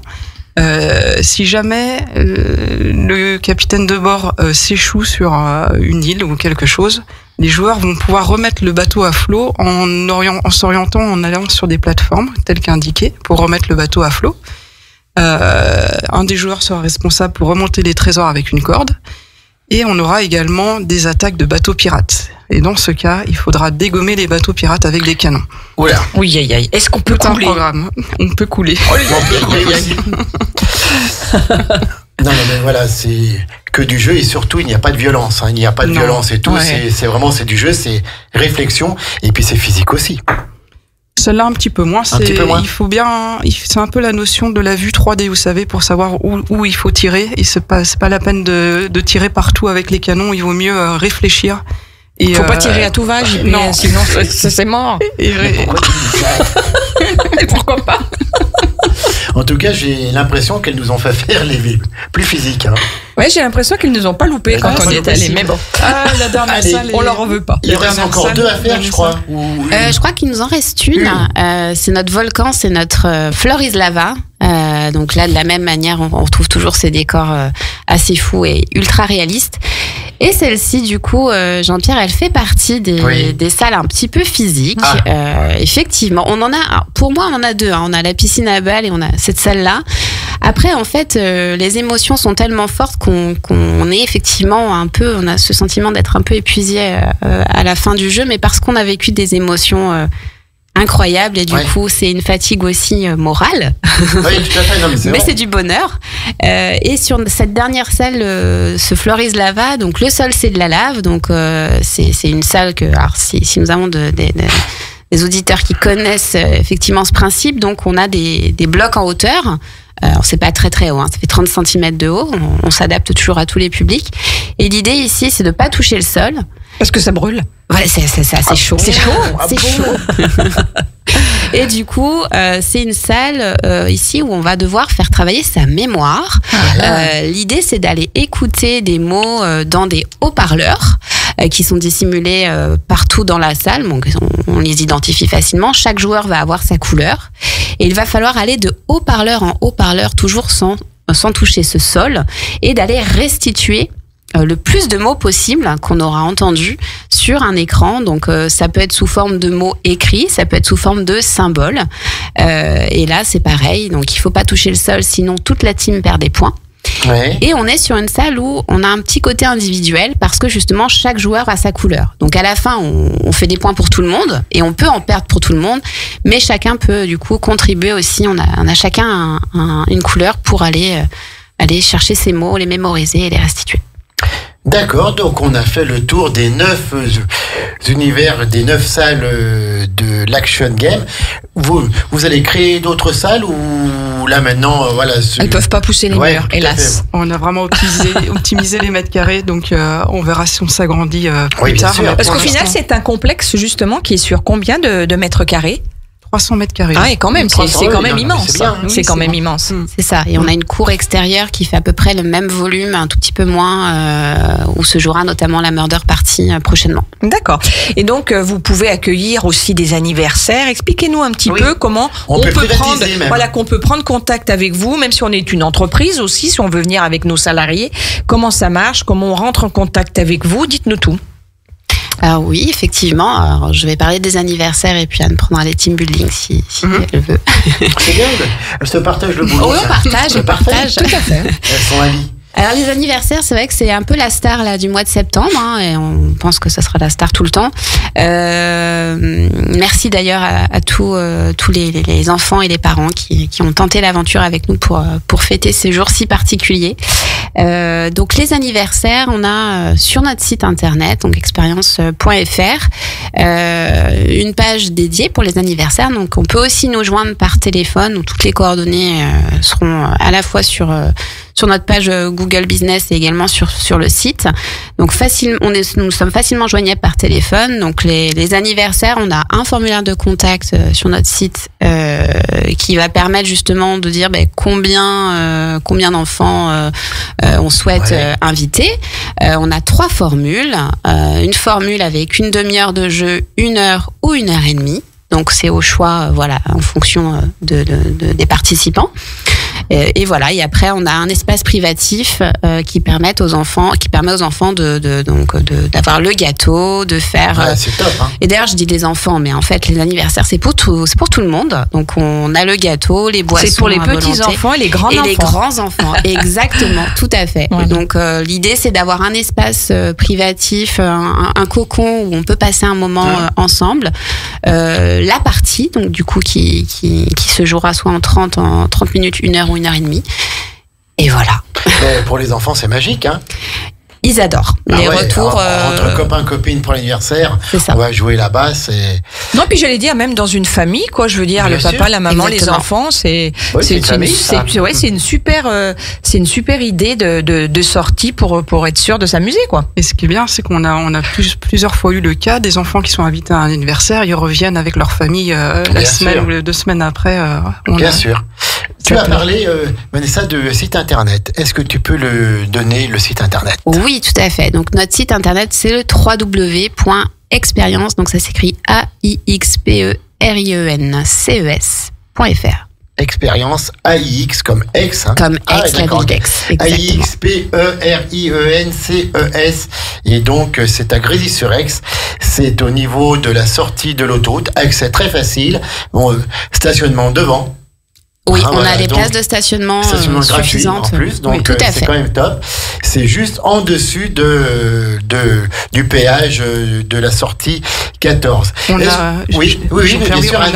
Si jamais le capitaine de bord s'échoue sur une île ou quelque chose, les joueurs vont pouvoir remettre le bateau à flot en s'orientant, en allant sur des plateformes telles qu'indiquées pour remettre le bateau à flot. Un des joueurs sera responsable pour remonter les trésors avec une corde. Et on aura également des attaques de bateaux pirates. Et dans ce cas, il faudra dégommer les bateaux pirates avec des canons. Oula. Oui, aïe, aïe. Est-ce qu'on peut couler ? On peut couler. On peut couler aussi. Non, mais voilà, c'est que du jeu et surtout, il n'y a pas de violence. Il n'y a pas de violence et tout. Ouais. C'est vraiment du jeu, c'est réflexion et puis c'est physique aussi. Celle-là, un petit peu moins. Il faut bien. C'est un peu la notion de la vue 3D, vous savez, pour savoir où il faut tirer. Et c'est pas la peine de tirer partout avec les canons. Il vaut mieux réfléchir. Il faut pas tirer à tout va, sinon c'est mort. Et pourquoi tu dis ça ? Et pourquoi pas ? En tout cas, j'ai l'impression qu'elles nous ont fait faire les plus physiques. Hein. Ouais, j'ai l'impression qu'ils nous ont pas loupé quand on y est allé. Mais bon, la dernière salle, on leur en veut pas. Il reste encore 2 à faire, je crois. Je crois qu'il nous en reste une. C'est notre volcan, c'est notre Floris Lava. Donc là, de la même manière, on retrouve toujours ces décors assez fous et ultra réalistes. Et celle-ci, du coup, Jean-Pierre, elle fait partie des salles un petit peu physiques. Effectivement, on en a. Pour moi, on en a 2. Hein. On a la piscine à balles et on a cette salle-là. Après, en fait, les émotions sont tellement fortes qu'on est effectivement on a ce sentiment d'être un peu épuisé à la fin du jeu, mais parce qu'on a vécu des émotions incroyables et du coup, c'est une fatigue aussi morale. Oui, tout à fait. Mais c'est du bonheur. Et sur cette dernière salle, ce Floris Lava, donc le sol c'est de la lave, donc c'est une salle que, alors si nous avons des auditeurs qui connaissent effectivement ce principe, donc on a des blocs en hauteur. Alors c'est pas très très haut, hein, ça fait 30 cm de haut, on s'adapte toujours à tous les publics. Et l'idée ici, c'est de pas toucher le sol. Parce que ça brûle. Ouais, c'est assez chaud. C'est chaud. Et du coup, c'est une salle ici où on va devoir faire travailler sa mémoire. L'idée, c'est d'aller écouter des mots dans des haut-parleurs qui sont dissimulés partout dans la salle. Donc, on les identifie facilement. Chaque joueur va avoir sa couleur. Et il va falloir aller de haut-parleur en haut-parleur, toujours sans toucher ce sol, et d'aller restituer le plus de mots possible qu'on aura entendu sur un écran. Donc ça peut être sous forme de mots écrits, ça peut être sous forme de symboles. Et là, c'est pareil. Donc il faut pas toucher le sol, sinon toute la team perd des points. Ouais. Et on est sur une salle où on a un petit côté individuel parce que justement chaque joueur a sa couleur. Donc à la fin on fait des points pour tout le monde et on peut en perdre pour tout le monde, mais chacun peut du coup contribuer aussi. On a chacun une couleur pour aller chercher ces mots, les mémoriser et les restituer. D'accord, donc on a fait le tour des 9 univers, des 9 salles de l'Action Game. Vous allez créer d'autres salles ou là maintenant, voilà. Elles peuvent pas pousser les murs, hélas. On a vraiment optimisé les mètres carrés, donc on verra si on s'agrandit plus tard. Parce qu'au final, c'est un complexe justement qui est sur combien de mètres carrés ? 300 mètres carrés. Ah, et quand même, c'est quand même immense. C'est quand même immense. C'est ça. Et on a une cour extérieure qui fait à peu près le même volume, un tout petit peu moins, où se jouera notamment la Murder Party prochainement. D'accord. Et donc, vous pouvez accueillir aussi des anniversaires. Expliquez-nous un petit peu comment qu'on peut prendre contact avec vous, même si on est une entreprise aussi, si on veut venir avec nos salariés. Comment ça marche? Comment on rentre en contact avec vous? Dites-nous tout. Alors oui, effectivement. Alors, je vais parler des anniversaires et puis Anne prendra les team building si elle veut. C'est bien, elle se partage le boulot. Oui, on partage. Tout à fait. Elles sont amies. Alors les anniversaires, c'est vrai que c'est un peu la star là du mois de septembre, hein, et on pense que ça sera la star tout le temps. Merci d'ailleurs à tous les enfants et les parents qui ont tenté l'aventure avec nous pour fêter ces jours si particuliers. Donc les anniversaires, on a sur notre site internet, donc experience.fr, une page dédiée pour les anniversaires. Donc on peut aussi nous joindre par téléphone, où toutes les coordonnées seront à la fois sur notre page Google Business et également sur le site. Donc nous sommes facilement joignables par téléphone. Donc les anniversaires, on a un formulaire de contact sur notre site qui va permettre justement de dire combien d'enfants on souhaite inviter. On a 3 formules. Une formule avec une demi-heure de jeu, 1 heure ou 1 heure et demie. Donc c'est au choix, en fonction des participants. Et voilà. Et après, on a un espace privatif qui permet aux enfants d'avoir le gâteau, de faire. Ouais, c'est top. Hein. Et d'ailleurs, je dis les enfants, mais en fait, les anniversaires, c'est pour tout le monde. Donc, on a le gâteau, les boissons. C'est pour les petits enfants et les grands enfants. Et les grands enfants, exactement, tout à fait. Ouais. Donc, l'idée, c'est d'avoir un espace privatif, un cocon où on peut passer un moment ensemble. La partie, donc du coup, qui se jouera soit en 30 minutes, 1 heure ou 1 heure et demie. Et voilà. Mais pour les enfants, c'est magique, hein. Ils adorent. Les retours. Entre copains, copines pour l'anniversaire, on va jouer là-bas, c'est. Non, puis j'allais dire, même dans une famille, quoi, je veux dire, bien le papa, la maman, exactement. Les enfants, c'est une super idée de sortie pour être sûr de s'amuser, quoi. Et ce qui est bien, c'est qu'on a plusieurs fois eu le cas des enfants qui sont invités à un anniversaire, ils reviennent avec leur famille la semaine ou 2 semaines après. Bien sûr. Tu as parlé, Vanessa, de site internet. Est-ce que tu peux le donner, le site internet? Oui, tout à fait. Donc notre site internet, c'est le www.experience, donc ça s'écrit AIXPERIENCES.fr. Expérience, AIX comme ex. Hein. Comme ex, la ville d'Aix. AIXPERIENCES. Et donc, c'est à Grésy-sur-Aix. C'est au niveau de la sortie de l'autoroute. Accès très facile. Bon, stationnement devant. Oui, on a les places de stationnement suffisantes. En plus, donc oui, tout à fait. C'est quand même top. C'est juste en dessus du péage de la sortie 14. On a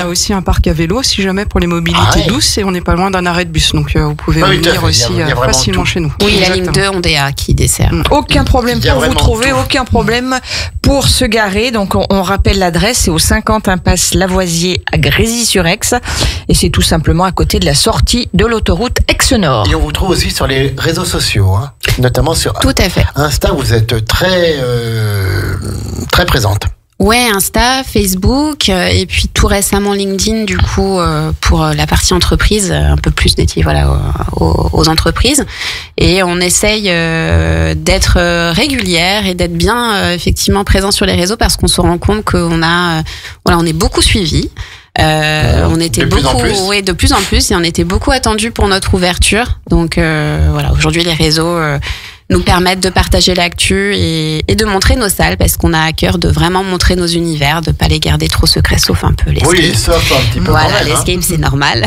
aussi un parc à vélo, si jamais, pour les mobilités douces, et on n'est pas loin d'un arrêt de bus, donc vous pouvez venir aussi facilement chez nous. Oui, la ligne 2 Ondéa qui dessert. Aucun problème pour vous trouver, aucun problème pour se garer. Donc on rappelle l'adresse, c'est au 50 impasse Lavoisier à Grésy-sur-Aix, et c'est tout simplement à côté de la sortie de l'autoroute Aix-Nord. Et on vous trouve aussi sur les réseaux sociaux, hein, notamment sur tout à fait. Insta, vous êtes très présente. Ouais, Insta, Facebook, et puis tout récemment LinkedIn, du coup, pour la partie entreprise, un peu plus dédiée, aux entreprises. Et on essaye d'être régulière et d'être bien, effectivement, présent sur les réseaux, parce qu'on se rend compte qu'on on est beaucoup suivi. On était de plus en plus, et on était beaucoup attendus pour notre ouverture. Donc aujourd'hui les réseaux nous permettent de partager l'actu et de montrer nos salles, parce qu'on a à cœur de vraiment montrer nos univers, de pas les garder trop secrets, sauf un peu l'escape. Oui, sauf un petit peu. Voilà, l'escape, c'est normal.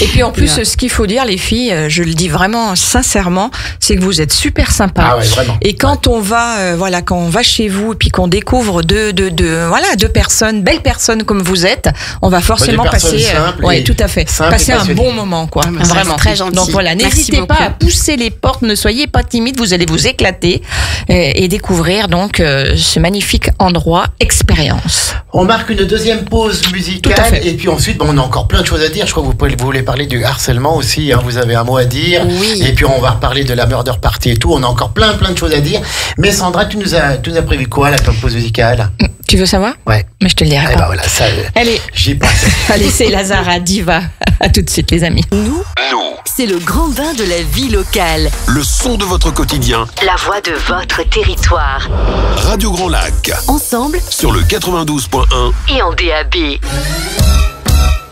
Et puis en plus, ce qu'il faut dire, les filles, je le dis vraiment sincèrement, c'est que vous êtes super sympas. Ah ouais, vraiment. Et quand on va, quand on va chez vous et puis qu'on découvre deux personnes, belles personnes comme vous êtes, on va forcément passer, tout à fait, passer un bon moment, quoi. Vraiment très gentil. Donc voilà, n'hésitez pas à pousser les portes, ne soyez pas timide. Vous allez vous éclater et découvrir donc ce magnifique endroit Expérience. On marque une deuxième pause musicale et puis ensuite on a encore plein de choses à dire. Je crois que vous voulez parler du harcèlement aussi, hein, vous avez un mot à dire. Oui. Et puis on va reparler de la murder party et tout. On a encore plein de choses à dire. Mais Sandra, tu nous as prévu quoi là comme pause musicale? Tu veux savoir? Ouais. Mais je te le dirai pas. Voilà, ça. Allez. J'y pense. Allez, c'est Lazara Diva. À tout de suite, les amis. Nous, c'est le grand bain de la vie locale. Le son de votre quotidien. La voix de votre territoire. Radio Grand Lac. Ensemble. Sur le 92.1. Et en DAB.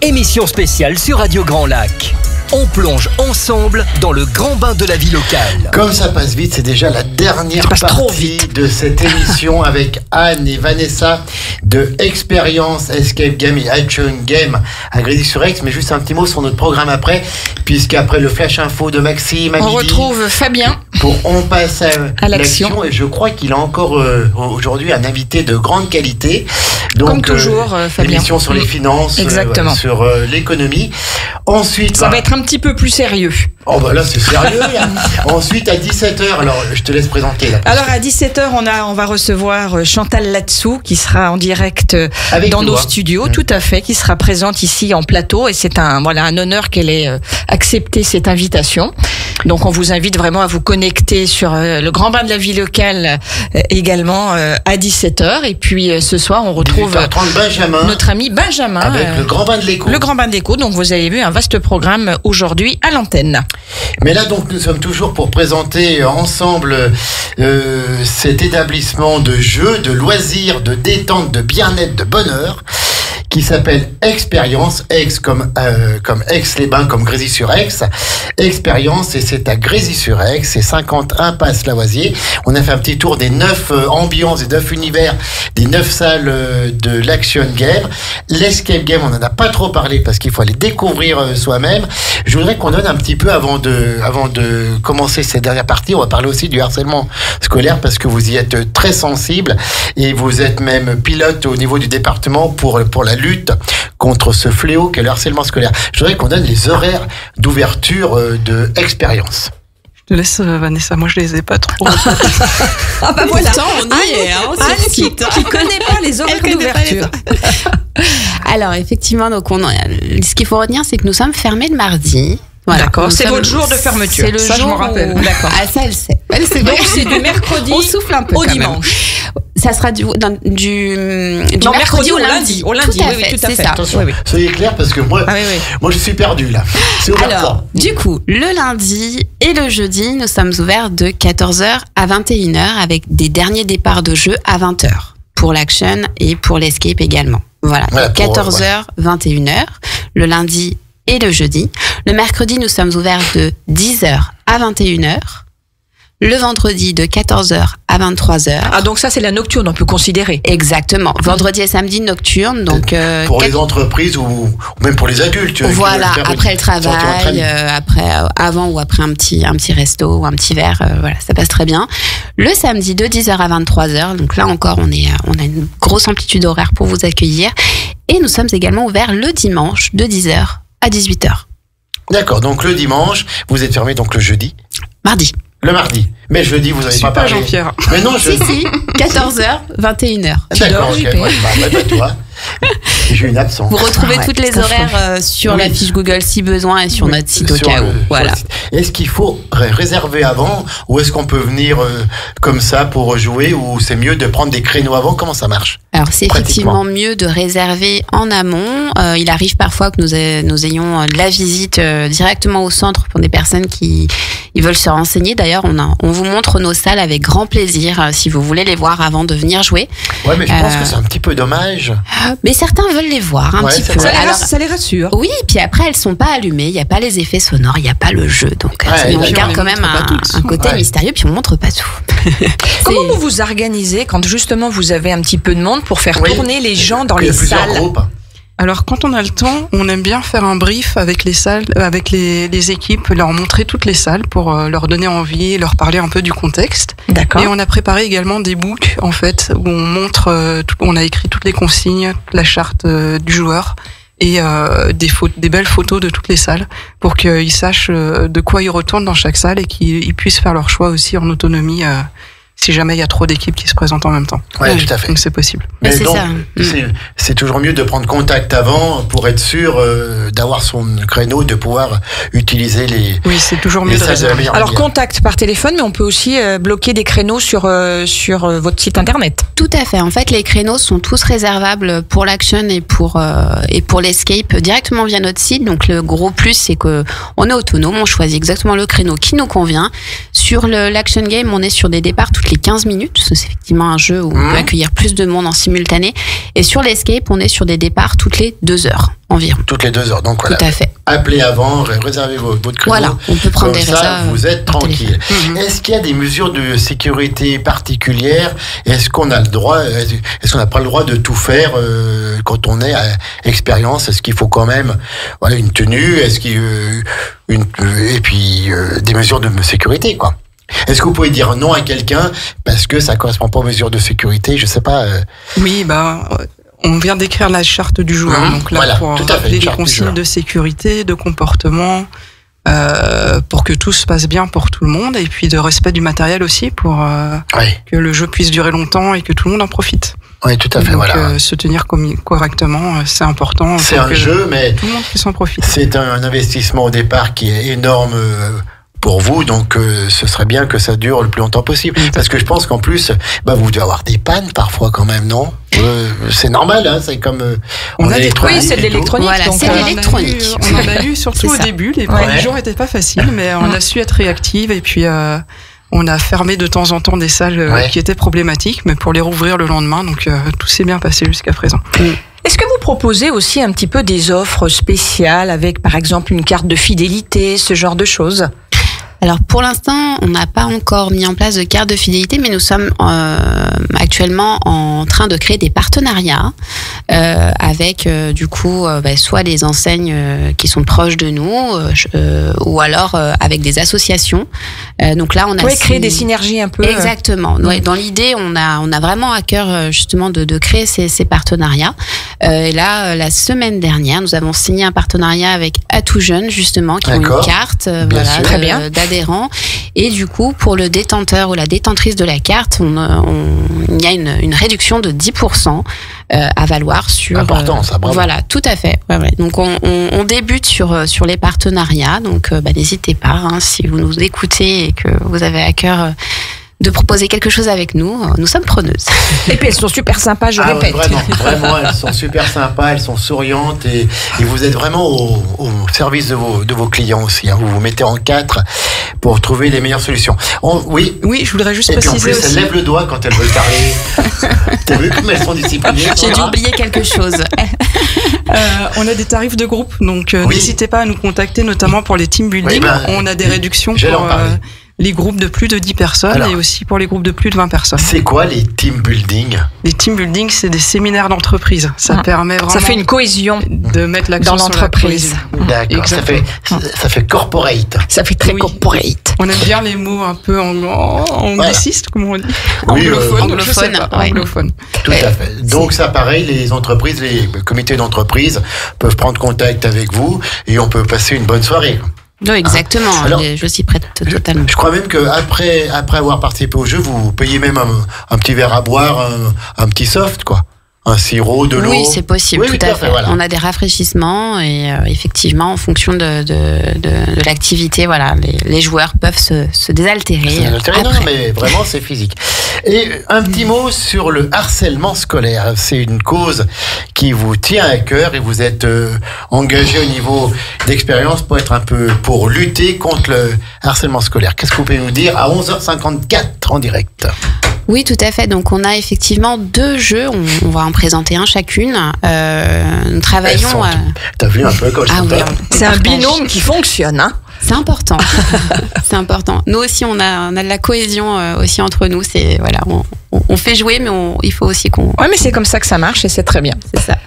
Émission spéciale sur Radio Grand Lac. On plonge ensemble dans le grand bain de la vie locale. Comme ça passe vite, c'est déjà la dernière partie de cette émission avec Anne et Vanessa de Expérience Escape Game et Action Game à Grésy-sur-Aix. Mais juste un petit mot sur notre programme après, puisqu'après le flash info de Maxime à midi, retrouve Fabien. On passe à l'action. Et je crois qu'il a encore aujourd'hui un invité de grande qualité. Donc, comme toujours, Fabien. Émission sur les finances, sur l'économie. Ensuite, ça va être un petit peu plus sérieux. Oh bah là c'est sérieux là. Ensuite à 17h, alors je te laisse présenter là. Alors à 17h on va recevoir Chantal Latsou qui sera en direct dans nos studios, tout à fait, qui sera présente ici en plateau, et c'est un honneur qu'elle ait accepté cette invitation. Donc on vous invite vraiment à vous connecter sur le grand bain de la vie locale également à 17h, et puis ce soir on retrouve notre ami Benjamin avec le grand bain de l'écho. Le grand bain de l'écho, donc vous avez vu un vaste programme aujourd'hui à l'antenne. Mais là donc nous sommes toujours pour présenter ensemble cet établissement de jeux, de loisirs, de détente, de bien-être, de bonheur qui s'appelle Expérience, Aix comme Aix-les-Bains, comme Grésy-sur-Aix. Expérience, et c'est à Grésy-sur-Aix, c'est 50 impasse Lavoisier. On a fait un petit tour des 9 ambiances, des 9 univers, des 9 salles de l'Action Game. L'Escape Game, on n'en a pas trop parlé parce qu'il faut aller découvrir soi-même. Je voudrais qu'on donne un petit peu avant de commencer cette dernière partie. On va parler aussi du harcèlement scolaire parce que vous y êtes très sensible et vous êtes même pilote au niveau du département pour la lutte contre ce fléau qu'est le harcèlement scolaire. Je voudrais qu'on donne les horaires d'ouverture de Expérience. Je te laisse, Vanessa, moi je les ai pas trop. Ah bah voilà, on y est, Anne qui connaît pas les horaires d'ouverture. Alors effectivement, donc ce qu'il faut retenir, c'est que nous sommes fermés le mardi. Voilà. D'accord, c'est votre jour de fermeture. C'est le jour, je me rappelle. D'accord. Ah, ça, elle sait. Donc c'est du mercredi on souffle un peu au dimanche. Ça sera du mercredi au lundi. Au lundi, tout à fait, c'est ça. Attention, soyez clair parce que moi je suis perdu là. Alors, du coup, le lundi et le jeudi, nous sommes ouverts de 14h à 21h avec des derniers départs de jeu à 20h pour l'action et pour l'escape également. Voilà, 14h, 21h, le lundi et le jeudi. Le mercredi, nous sommes ouverts de 10h à 21h. Le vendredi de 14h à 23h. Ah, donc ça, c'est la nocturne, on peut considérer. Exactement. Vendredi et samedi, nocturne. Donc, pour les entreprises ou même pour les adultes. Voilà, après le travail, avant ou après un petit resto ou un petit verre, voilà, ça passe très bien. Le samedi de 10h à 23h. Donc là encore, on a une grosse amplitude horaire pour vous accueillir. Et nous sommes également ouverts le dimanche de 10h à 18h. D'accord. Donc le dimanche, vous êtes fermé donc le jeudi. Mardi. Le mardi. Mais jeudi, vous n'avez pas parlé. Jean-Pierre. Mais non, si, 14h, 21h. D'accord, ok. Toi. J'ai une absence. Vous retrouvez toutes les horaires sur la fiche Google si besoin et sur notre site au cas où. Voilà. Est-ce qu'il faut réserver avant ou est-ce qu'on peut venir comme ça pour jouer ou c'est mieux de prendre des créneaux avant? Comment ça marche? Alors c'est effectivement mieux de réserver en amont. Il arrive parfois que nous ayons de la visite directement au centre pour des personnes qui veulent se renseigner. D'ailleurs, on vous montre nos salles avec grand plaisir si vous voulez les voir avant de venir jouer. Ouais, mais je pense que c'est un petit peu dommage. Mais certains veulent les voir un petit peu. Ça les rassure. Oui, puis après elles sont pas allumées, il y a pas les effets sonores, il y a pas le jeu, donc on garde quand même un côté mystérieux, puis on montre pas tout. Comment vous vous organisez quand justement vous avez un petit peu de monde pour faire tourner les gens dans les salles? Alors, quand on a le temps, on aime bien faire un brief avec les salles, avec les équipes, leur montrer toutes les salles pour leur donner envie, leur parler un peu du contexte. D'accord. Et on a préparé également des books, en fait, où on montre, on a écrit toutes les consignes, la charte du joueur et des belles photos de toutes les salles pour qu'ils sachent de quoi ils retournent dans chaque salle et qu'ils puissent faire leur choix aussi en autonomie. Si jamais il y a trop d'équipes qui se présentent en même temps. Ouais, tout à fait. Donc c'est possible. Mais c'est toujours mieux de prendre contact avant pour être sûr d'avoir son créneau, de pouvoir utiliser les. Oui, c'est toujours mieux de réserver. Alors contact par téléphone, mais on peut aussi bloquer des créneaux sur votre site internet. Tout à fait. En fait, les créneaux sont tous réservables pour l'action et pour l'escape directement via notre site. Donc le gros plus, c'est que on est autonome, on choisit exactement le créneau qui nous convient. Sur l'action game, on est sur des départs toutes les 15 minutes, parce que c'est effectivement un jeu où on peut accueillir plus de monde en simultané. Et sur l'escape, on est sur des départs toutes les 2 heures environ. Toutes les 2 heures, donc voilà. Tout à fait. Appelez avant, réservez votre créneau. Voilà, on peut prendre comme des ça, vous êtes tranquille. Est-ce qu'il y a des mesures de sécurité particulières? Est-ce qu'on a le droit, est-ce qu'on n'a pas le droit de tout faire quand on est à expérience? Est-ce qu'il faut quand même une tenue? Est-ce qu'il et puis des mesures de sécurité, quoi? Est-ce que vous pouvez dire non à quelqu'un parce que ça correspond pas aux mesures de sécurité? Je sais pas. Oui, on vient d'écrire la charte du joueur, donc là pour rappeler les consignes de sécurité, de comportement, pour que tout se passe bien pour tout le monde, et puis de respect du matériel aussi pour que le jeu puisse durer longtemps et que tout le monde en profite. Oui, tout à fait. Donc, se tenir correctement, c'est important. C'est un jeu, mais tout le monde puisse en profiter. C'est un investissement au départ qui est énorme. Pour vous, donc ce serait bien que ça dure le plus longtemps possible. Parce que je pense qu'en plus, vous devez avoir des pannes parfois quand même, non? C'est normal, hein, c'est comme on a oui, c'est de l'électronique. Voilà, c'est de l'électronique. On en a eu surtout au début. Les premiers jours n'étaient pas faciles, mais on a su être réactive et puis on a fermé de temps en temps des salles qui étaient problématiques, mais pour les rouvrir le lendemain, donc tout s'est bien passé jusqu'à présent. Est-ce que vous proposez aussi un petit peu des offres spéciales avec, par exemple, une carte de fidélité, ce genre de choses? Alors pour l'instant, on n'a pas encore mis en place de carte de fidélité, mais nous sommes actuellement en train de créer des partenariats avec du coup soit les enseignes qui sont proches de nous, ou alors avec des associations. Donc là, on a créer des synergies un peu. Exactement. Dans l'idée, on a vraiment à cœur justement de créer ces partenariats. Et là, la semaine dernière, nous avons signé un partenariat avec Atout Jeunes justement, qui ont une carte très bien. D'adhérents, et du coup pour le détenteur ou la détentrice de la carte, il y a une réduction de 10% à valoir sur. Important, ça, bravo. Voilà, tout à fait. Ouais. Donc on débute sur les partenariats, donc n'hésitez pas si vous nous écoutez et que vous avez à cœur de proposer quelque chose avec nous, nous sommes preneuses. Et puis elles sont super sympas, je répète. Ouais, vraiment, elles sont super sympas, elles sont souriantes et vous êtes vraiment au service de vos clients aussi. Vous vous mettez en 4 pour trouver les meilleures solutions. Oui, je voudrais juste préciser aussi. Et puis en plus, elles lèvent le doigt quand elles veulent parler. T'as vu comme elles sont disciplinées? J'ai dû oublier quelque chose. On a des tarifs de groupe, donc n'hésitez pas à nous contacter, notamment pour les team building. On a des réductions pour les groupes de plus de 10 personnes et aussi pour les groupes de plus de 20 personnes. C'est quoi les team building? Les team building, c'est des séminaires d'entreprise. Ça permet vraiment... Ça fait une cohésion de mettre l'accent dans l'entreprise. D'accord, ça fait corporate. Ça fait très corporate. On aime bien les mots un peu anglicistes, comme on dit. Anglophone. Tout à fait. Donc ça, pareil, les entreprises, les comités d'entreprise peuvent prendre contact avec vous et on peut passer une bonne soirée. Oui, exactement. Alors, je s'y prête totalement. Je crois même qu'après avoir participé au jeu, vous payez même un petit verre à boire, un petit soft, quoi. Un sirop, de l'eau. Oui, c'est possible, tout à fait. Voilà. On a des rafraîchissements et effectivement, en fonction de l'activité, les joueurs peuvent se désaltérer. Non, mais vraiment, c'est physique. Et un petit mot sur le harcèlement scolaire. C'est une cause qui vous tient à cœur et vous êtes engagé au niveau d'expérience pour lutter contre le harcèlement scolaire. Qu'est-ce que vous pouvez nous dire à 11h54 en direct? Oui, tout à fait. Donc, on a effectivement 2 jeux. On va en présenter un chacune. Nous travaillons... T'as vu un peu comme ça? C'est un binôme qui fonctionne, hein? C'est important. C'est important. Nous aussi, on a de la cohésion aussi entre nous. C'est on fait jouer, mais il faut aussi qu'on. Ouais, mais c'est comme ça que ça marche et c'est très bien. C'est ça.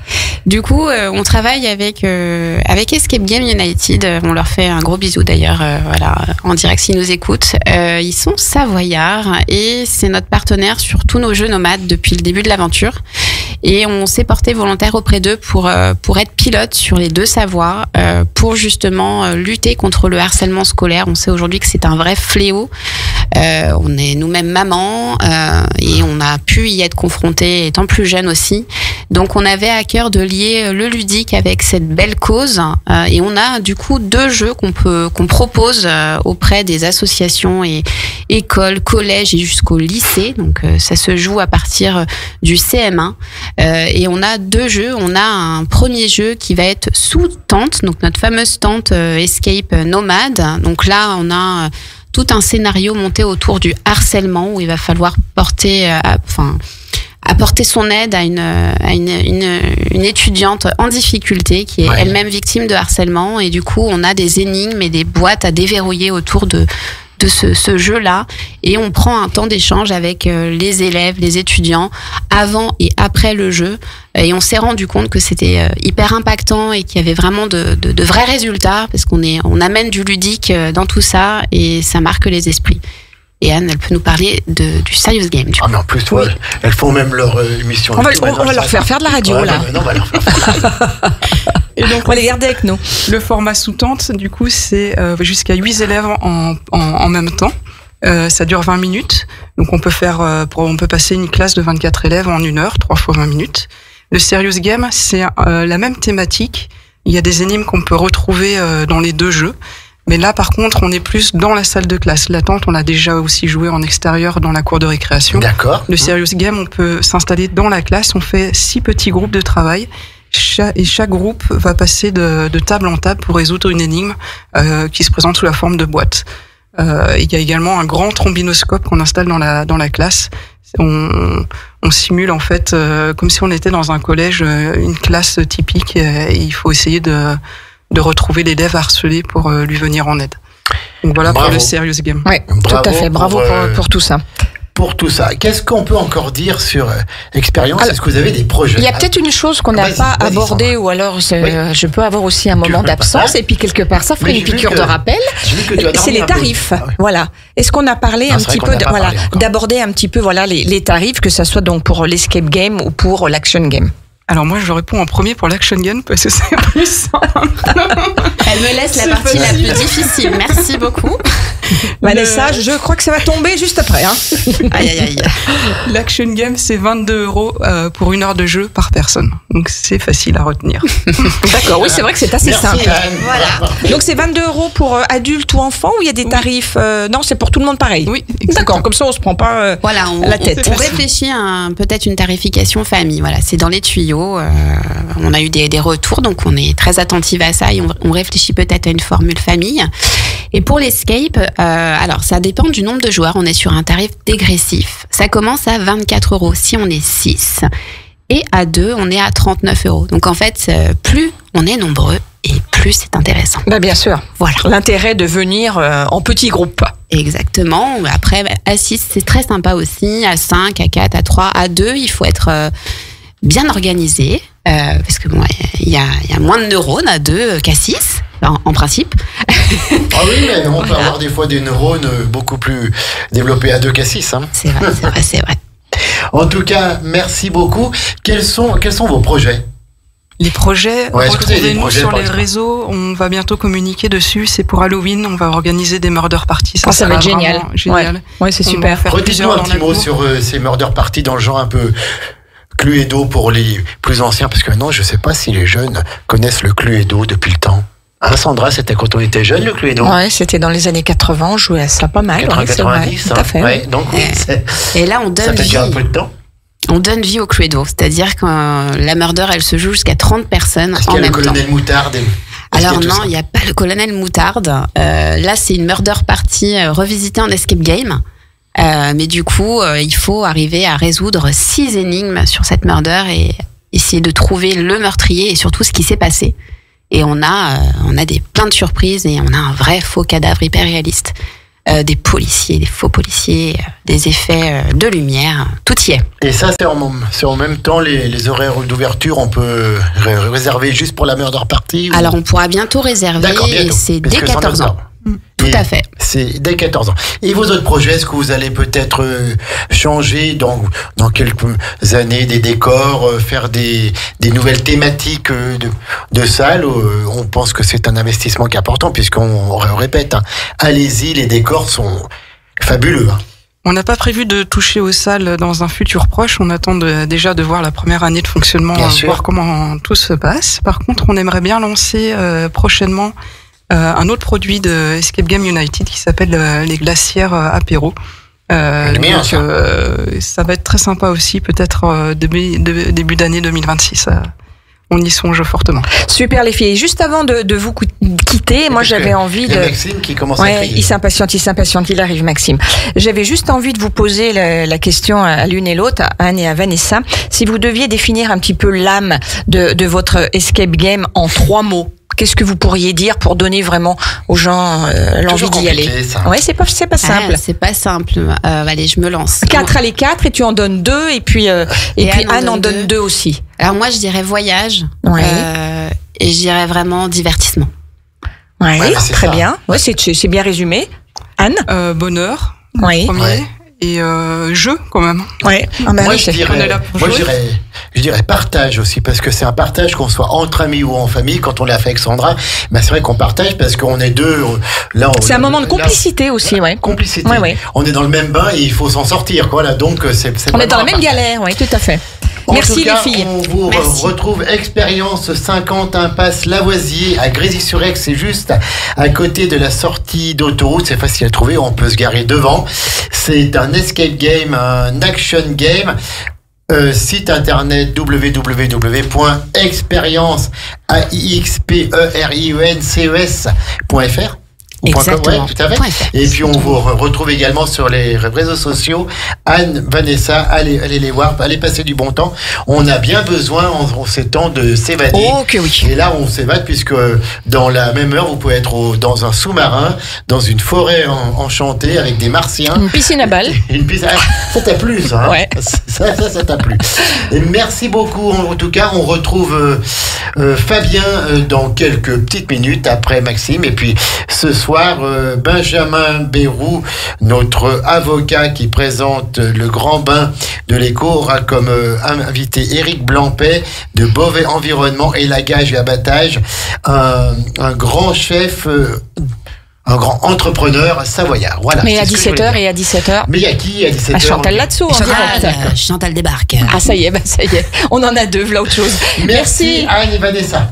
Du coup, on travaille avec Escape Game United. On leur fait un gros bisou d'ailleurs, en direct s'ils nous écoutent. Ils sont savoyards et c'est notre partenaire sur tous nos jeux nomades depuis le début de l'aventure. Et on s'est porté volontaire auprès d'eux pour être pilote sur les 2 savoirs, pour justement lutter contre le harcèlement scolaire. On sait aujourd'hui que c'est un vrai fléau. On est nous-mêmes mamans et on a pu y être confrontés étant plus jeune aussi. Donc on avait à cœur de lier le ludique avec cette belle cause et on a du coup 2 jeux qu'on propose auprès des associations et écoles, collèges et jusqu'au lycée. Donc ça se joue à partir du CM1 et on a 2 jeux. On a un premier jeu qui va être sous tente, donc notre fameuse tente Escape Nomade. Donc là on a tout un scénario monté autour du harcèlement où il va falloir apporter son aide à une étudiante en difficulté qui est elle-même victime de harcèlement et du coup on a des énigmes et des boîtes à déverrouiller autour de ce jeu-là et on prend un temps d'échange avec les élèves, les étudiants avant et après le jeu et on s'est rendu compte que c'était hyper impactant et qu'il y avait vraiment de vrais résultats parce qu'on amène du ludique dans tout ça et ça marque les esprits. Et Anne, elle peut nous parler du Serious Game. Mais en plus, elles font même leur émission. On va leur faire faire de la radio, là. Non, on va leur faire faire de la radio. Et donc, on va les garder avec nous. Le format sous-tente, du coup, c'est jusqu'à 8 élèves en même temps. Ça dure 20 minutes. Donc, on peut passer une classe de 24 élèves en 1 heure, 3 fois 20 minutes. Le Serious Game, c'est la même thématique. Il y a des énigmes qu'on peut retrouver dans les 2 jeux. Mais là, par contre, on est plus dans la salle de classe. La tente, on a déjà aussi joué en extérieur dans la cour de récréation. D'accord. Le Serious Game, on peut s'installer dans la classe. On fait 6 petits groupes de travail. Et chaque groupe va passer de table en table pour résoudre une énigme qui se présente sous la forme de boîte. Il y a également un grand trombinoscope qu'on installe dans la classe. On simule en fait comme si on était dans un collège, une classe typique. Et il faut essayer de retrouver l'élève harcelé pour lui venir en aide. Donc voilà. Bravo. Pour le Serious Game. Oui, tout à fait. Bravo pour tout ça. Pour tout ça. Qu'est-ce qu'on peut encore dire sur Expérience? Est-ce que vous avez des projets? Il y a peut-être une chose qu'on n'a pas abordée, ou alors je peux avoir aussi un moment d'absence, et puis quelque part, ça ferait une piqûre de rappel. C'est les tarifs. Voilà. Est-ce qu'on a parlé un petit peu d'aborder un petit peu les tarifs, que ça soit donc pour l'escape game ou pour l'action game? Alors moi, je réponds en premier pour l'action game parce que c'est plus simple. Elle me laisse la partie la plus difficile. Merci beaucoup. Vanessa, je crois que ça va tomber juste après. Hein. Aïe, aïe, aïe. L'Action Game, c'est 22 € pour 1 heure de jeu par personne. Donc c'est facile à retenir. D'accord, oui, c'est vrai que c'est assez simple. Anne. Voilà. Donc c'est 22 € pour adultes ou enfants ou il y a des tarifs non, c'est pour tout le monde pareil. Oui, exactement. D'accord, comme ça on se prend pas Voilà, la tête. On réfléchit à peut-être une tarification famille. Voilà, c'est dans les tuyaux. On a eu des retours, donc on est très attentive à ça et on réfléchit peut-être à une formule famille. Et pour l'escape, alors ça dépend du nombre de joueurs. On est sur un tarif dégressif. Ça commence à 24 € si on est 6. Et à 2, on est à 39 €. Donc en fait, plus on est nombreux et plus c'est intéressant. Bah bien sûr. Voilà. L'intérêt de venir en petits groupes. Exactement. Après, à 6, c'est très sympa aussi. À 5, à 4, à 3, à 2, il faut être bien organisé. Parce que bon, il y a moins de neurones à 2 qu'à 6, en principe. Ah oui, mais on peut avoir des fois des neurones beaucoup plus développés à 2 qu'à 6. Hein. C'est vrai, c'est vrai, c'est vrai. En tout cas, merci beaucoup. Quels sont vos projets ? Les projets, Ouais, est-ce que vous avez des retrouvez-nous projets, sur par les exemple réseaux. On va bientôt communiquer dessus. C'est pour Halloween. On va organiser des murder parties. Ça va être génial. vraiment génial. Ouais, c'est On super. va faire Redites-nous plusieurs un dans petit la mot cour. sur ces murder parties dans le genre un peu Cluedo pour les plus anciens, parce que non, je ne sais pas si les jeunes connaissent le Cluedo depuis le temps. Hein, Sandra, c'était quand on était jeune, le Cluedo. Ouais, c'était dans les années 80, on jouait à ça pas mal. 90, tout à fait. Ouais, donc oui, Et là, on ça donne fait vie. déjà un peu de temps. On donne vie au Cluedo. C'est-à-dire que la murder, elle se joue jusqu'à 30 personnes Est-ce qu'il en y a le même temps. colonel Moutarde Alors non, il n'y a pas le colonel Moutarde. Là, c'est une murder party revisitée en escape game. Mais du coup, il faut arriver à résoudre 6 énigmes sur cette murder et essayer de trouver le meurtrier et surtout ce qui s'est passé. Et on a plein de surprises et on a un vrai faux cadavre hyper réaliste. Des policiers, des faux policiers, des effets de lumière, tout y est. Et ça, c'est en même temps les horaires d'ouverture, on peut réserver juste pour la murder party ou... Alors on pourra bientôt réserver D'accord, et bientôt, c'est parce dès que c'est en 14 ans. octobre. Tout Et à fait. C'est dès 14 ans. Et vos autres projets, est-ce que vous allez peut-être changer dans quelques années des décors, faire des nouvelles thématiques de salles? On pense que c'est un investissement qui est important, puisqu'on répète, hein, allez-y, les décors sont fabuleux. Hein. On n'a pas prévu de toucher aux salles dans un futur proche. On attend déjà de voir la première année de fonctionnement, Bien sûr. voir comment tout se passe. Par contre, on aimerait bien lancer prochainement un autre produit de Escape Game United qui s'appelle les glacières apéro. Bien, Ça va être très sympa aussi, peut-être début d'année 2026. On y songe fortement. Super les filles. Juste avant de vous quitter, moi j'avais envie Il y de... a Maxime qui commence à Ouais, crier. il s'impatiente, il arrive Maxime. J'avais juste envie de vous poser la question à l'une et l'autre, à Anne et à Vanessa. Si vous deviez définir un petit peu l'âme de votre escape game en 3 mots, qu'est-ce que vous pourriez dire pour donner vraiment aux gens l'envie Toujours d'y aller? compliqué, ça. Ouais, c'est pas simple. C'est pas simple. Allez, je me lance. 4 à les 4 et tu en donnes 2 et puis Anne en donne 2 aussi. Alors moi, je dirais voyage. Ouais. Et je dirais vraiment divertissement. Ouais, Ouais, c'est très ça. bien. Ouais, c'est bien résumé. Anne? Bonheur, Oui. premier, Ouais. et jeu quand même. Ouais. Ah bah Moi, oui, je c'est- on est là dirais, pour moi jouer. je dirais partage aussi, parce que c'est un partage qu'on soit entre amis ou en famille. Quand on l'a fait avec Sandra, ben c'est vrai qu'on partage parce qu'on est deux. Là, C'est un moment de complicité aussi, ouais. Complicité. Ouais, ouais. On est dans le même bain et il faut s'en sortir, quoi. Là, donc c'est On est dans la vraiment même un partage. galère, oui, tout à fait. En Merci tout cas, les filles. On vous Merci. retrouve Expérience 50 Impasse Lavoisier à Grésy-sur-Aix. C'est juste à côté de la sortie d'autoroute. C'est facile à trouver. On peut se garer devant. C'est un escape game, un action game. Site internet www.experience.fr. Exactement. Ouais, tout à fait. .fr. Et puis on vous retrouve également sur les réseaux sociaux. Anne, Vanessa, allez les voir, allez passer du bon temps. On a bien besoin en ces temps de s'évader. Oh que oui. Et là, on s'évade puisque dans la même heure, vous pouvez être dans un sous-marin, dans une forêt enchantée avec des martiens. Une piscine à balles. Une piste. Ah, ça t'a plu, ça, hein? Ouais. Ça t'a plu. Et merci beaucoup. En tout cas, on retrouve Fabien dans quelques petites minutes après Maxime. Et puis ce soir, Benjamin Bérou, notre avocat qui présente le grand bain de l'écho, aura comme invité Éric Blampet de Beauvais Environnement, élagage et abattage, un grand chef. un grand entrepreneur savoyard. Voilà. Mais à 17h et à 17h. Mais il y a qui à 17h? Chantal là-dessous, en direct. Chantal débarque. Ah, ça y est, on en a deux, voilà autre chose. Merci Anne et Vanessa.